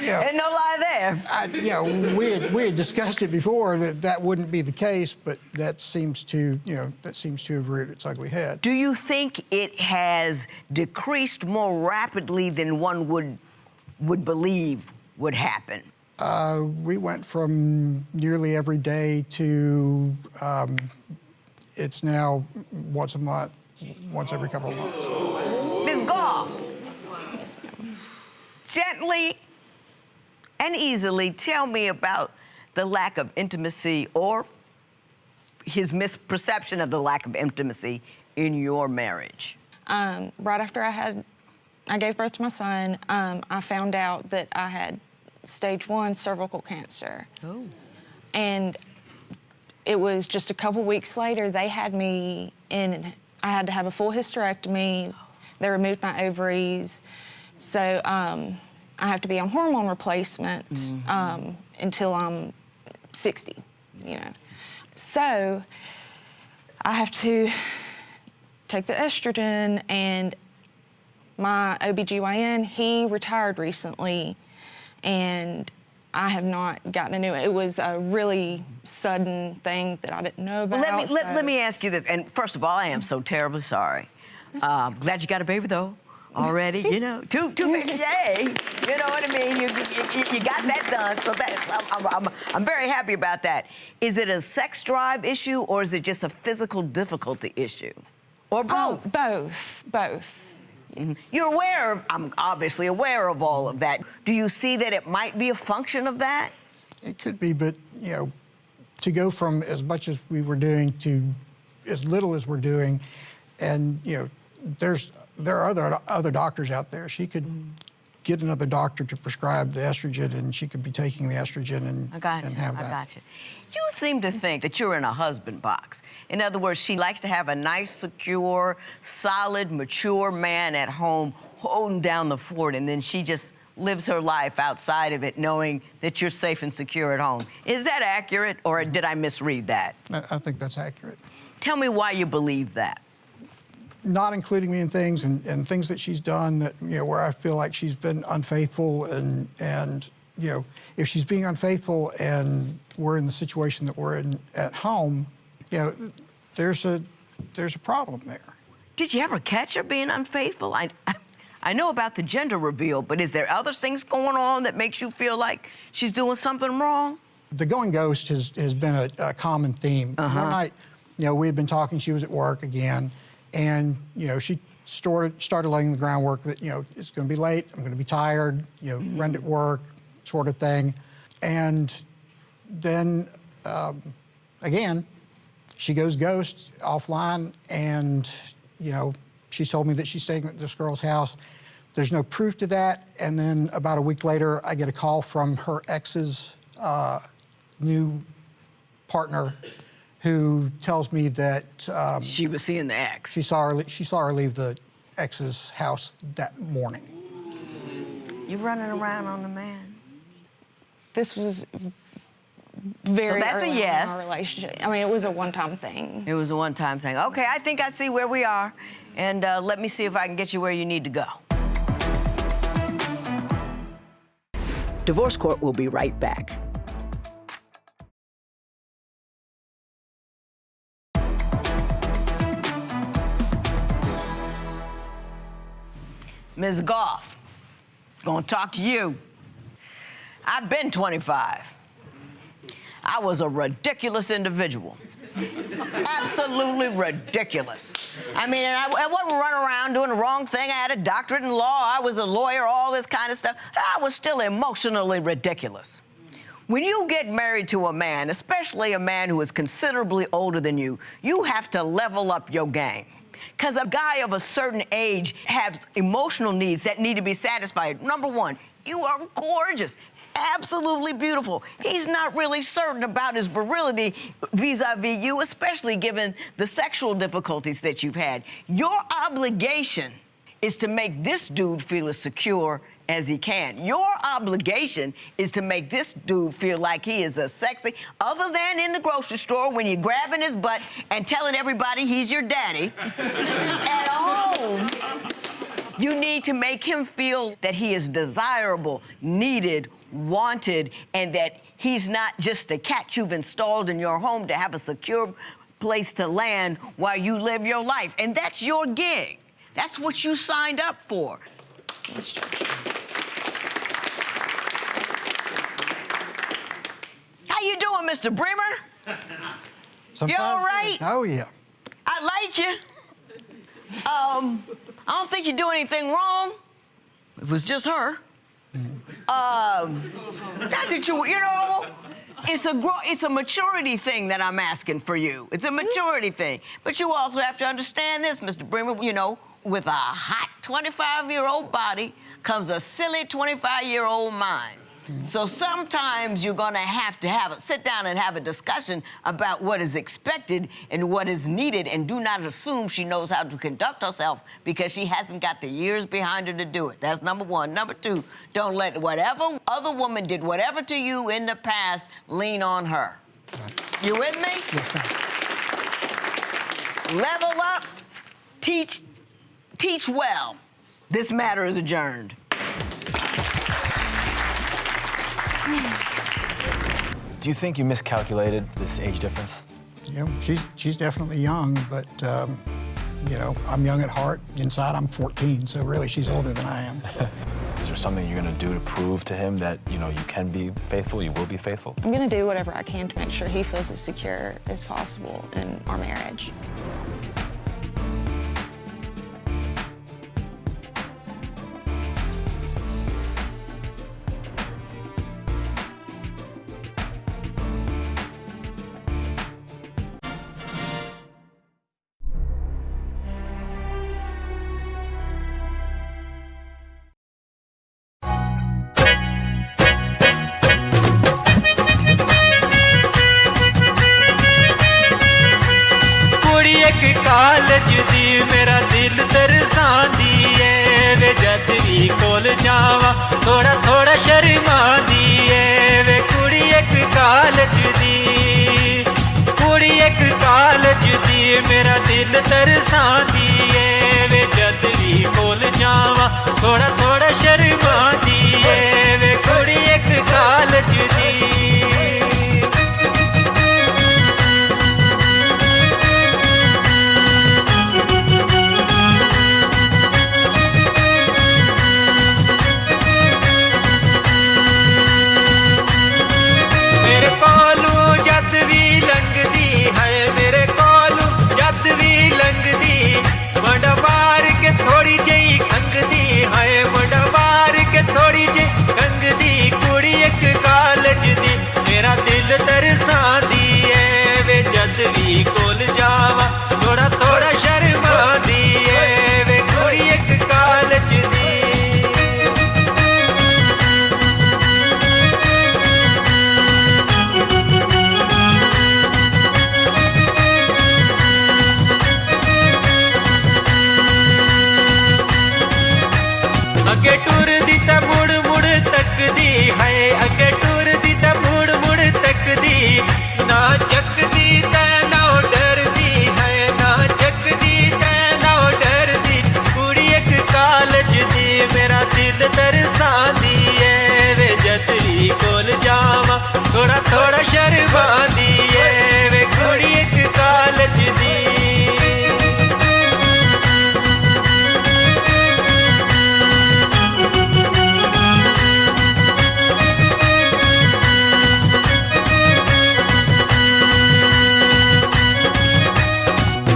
yeah, ain't no lie there. You know, we had discussed it before that wouldn't be the case, but that seems to have reared its ugly head. Do you think it has decreased more rapidly than one would believe would happen? We went from nearly every day to it's now once a month, once every couple of months. Ms. Goff, gently and easily tell me about the lack of intimacy or his misperception of the lack of intimacy in your marriage. Right after I gave birth to my son, I found out that I had stage 1 cervical cancer. Oh. And it was just a couple weeks later, they had me in, I had to have a full hysterectomy. They removed my ovaries. So I have to be on hormone replacement until I'm 60, you know. So I have to take the estrogen, and my OBGYN, he retired recently, and I have not gotten a new one. It was a really sudden thing that I didn't know about. Well, let me ask you this, and first of all, I am so terribly sorry. Glad you got a baby, though. Already, you know, two babies, yay! You know what I mean? You got that done, so I'm very happy about that. Is it a sex drive issue, or is it just a physical difficulty issue, or both? Both. You're aware of, I'm obviously aware of all of that. Do you see that it might be a function of that? It could be, but, you know, to go from as much as we were doing to as little as we're doing, and, you know, there are other doctors out there. She could get another doctor to prescribe the estrogen, and she could be taking the estrogen and have that. I got you. You seem to think that you're in a husband box. In other words, she likes to have a nice, secure, solid, mature man at home holding down the fort, and then she just lives her life outside of it, knowing that you're safe and secure at home. Is that accurate, or did I misread that? I think that's accurate. Tell me why you believe that. Not including me in things and things that she's done that, you know, where I feel like she's been unfaithful, and you know, if she's being unfaithful and we're in the situation that we're in at home, you know, there's a problem there. Did you ever catch her being unfaithful? I know about the gender reveal, but is there other things going on that makes you feel like she's doing something wrong? The going ghost has been a common theme. we had been talking. She was at work again, and she started laying the groundwork that it's going to be late. I'm going to be tired. Run at work, sort of thing. And then again, she goes ghost offline, and she told me that she's staying at this girl's house. There's no proof to that. And then about a week later, I get a call from her ex's new partner, who tells me that she was seeing the ex. She saw her leave the ex's house that morning. You running around on the man? This was very So that's a early yes. in our relationship. I mean, it was a one-time thing. It was a one-time thing. Okay, I think I see where we are, and let me see if I can get you where you need to go. Divorce Court will be right back. Ms. Goff, gonna talk to you. I've been 25. I was a ridiculous individual. Absolutely ridiculous. I mean, and I wasn't running around doing the wrong thing. I had a doctorate in law. I was a lawyer, all this kind of stuff. I was still emotionally ridiculous. When you get married to a man, especially a man who is considerably older than you, you have to level up your game. Because a guy of a certain age has emotional needs that need to be satisfied. Number one, you are gorgeous, absolutely beautiful. He's not really certain about his virility vis-a-vis you, especially given the sexual difficulties that you've had. Your obligation is to make this dude feel as secure as he can. Your obligation is to make this dude feel like he is as sexy, other than in the grocery store when you're grabbing his butt and telling everybody he's your daddy. At home, you need to make him feel that he is desirable, needed, wanted, and that he's not just a cat you've installed in your home to have a secure place to land while you live your life. And that's your gig. That's what you signed up for. How you doing, Mr. Bremer? You all right? Oh, yeah. I like you. I don't think you do anything wrong. It was just her. Not that it's a maturity thing that I'm asking for you. It's a maturity thing. But you also have to understand this, Mr. Bremer, with a hot 25-year-old body comes a silly 25-year-old mind. So sometimes you're gonna have to sit down and have a discussion about what is expected and what is needed, and do not assume she knows how to conduct herself because she hasn't got the years behind her to do it. That's number one. Number two, don't let whatever other woman did whatever to you in the past lean on her. You with me? Yes, ma'am. Level up, teach well. This matter is adjourned. Do you think you miscalculated this age difference? She's definitely young, but I'm young at heart. Inside, I'm 14, so really, she's older than I am. Is there something you're gonna do to prove to him that you can be faithful, you will be faithful? I'm gonna do whatever I can to make sure he feels as secure as possible in our marriage. कालज दी मेरा दिल तरसांदी है वे जद भी कोल जावा थोड़ा थोड़ा शर्मांदी है वे कुड़ी एक कालज दी मेरा दिल तरसांदी है वे जद भी कोल जावा थोड़ा थोड़ा शर्मांदी है वे कुड़ी एक कालज दी मेरे कोलू जद भी लंघदी है मेरे कोल अगे टुर दी ते मुड़ मुड़ तकदी है अगे टुर दी ते मुड़ मुड़ तकदी ना चकदी ते ना डरदी है ना चकदी ते ना डरदी कुड़ी एक कालज दी मेरा दिल तरसांदी है वे जतरी कोल जावा थोड़ा थोड़ा शर्मांदी है वे कुड़ी एक कालज दी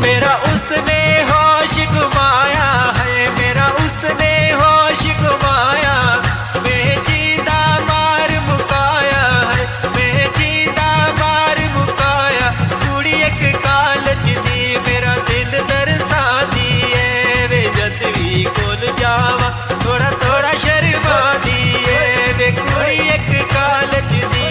मेरा उसने होश घुमाया है मेरा उसने होश घुमाया मैं जींदा मार मुकाया है मैं जींदा मार मुकाया कुड़ी एक कालज दी मेरा दिल तरसांदी है वे जतवी कोल जावा थोड़ा थोड़ा शर्मांदी है वे कुड़ी एक कालज दी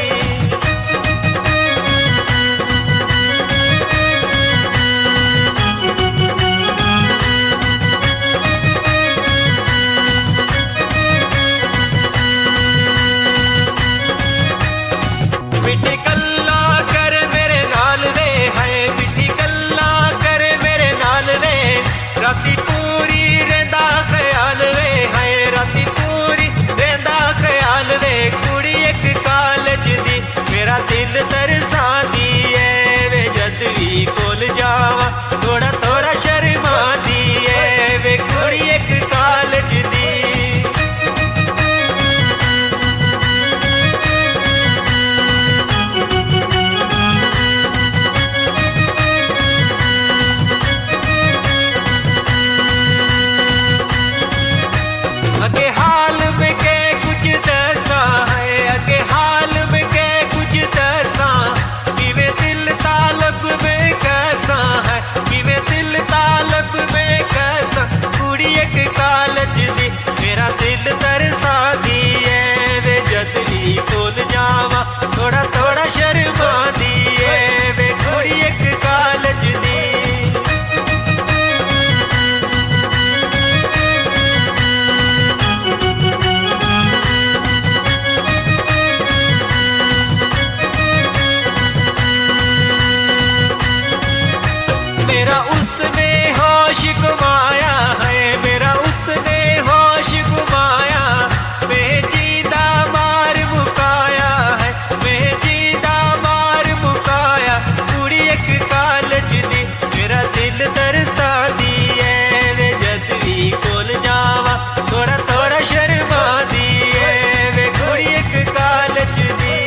मिठी गल्ला कर मेरे नाल वे हाय मिठी गल्ला कर मेरे नाल वे राती पूरी रेंदा ख्याल वे हाय राती पूरी रेंदा ख्याल वे कुड़ी एक कालज दी मेरा दिल तरसांदी है वे जतवी कोल जावा थोड़ा थोड़ा शर्मांदी है वे कुड़ी एक कालज दी अगे हाल में के कुछ दसा है अगे हाल में के कुछ दसा किवे दिल तालब में कैसा है किवे दिल तालब में कैसा कुड़ी एक कालज दी मेरा दिल तरसांदी है वे जतवी कोल जावा थोड़ा थोड़ा शर्मांदी है वे कुड़ी एक कालज दी मेरा उसने होश घुमाया है मेरा उसने होश घुमाया मैं जींदा मार मुकाया है मैं जींदा मार मुकाया कुड़ी एक कालज दी मेरा दिल तरसांदी है वे जतवी कोल जावा थोड़ा थोड़ा शर्मांदी है वे कुड़ी एक कालज दी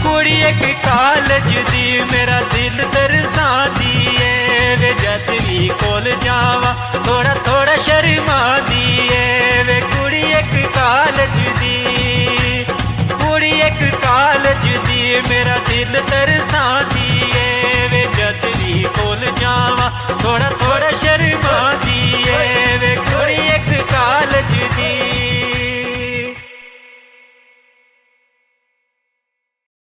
कुड़ी एक कालज दी मेरा दिल तरसांदी है वे जतवी कोल जावा थोड़ा थोड़ा शर्मांदी है वे कुड़ी एक कालज दी कुड़ी एक कालज दी मेरा दिल तरसांदी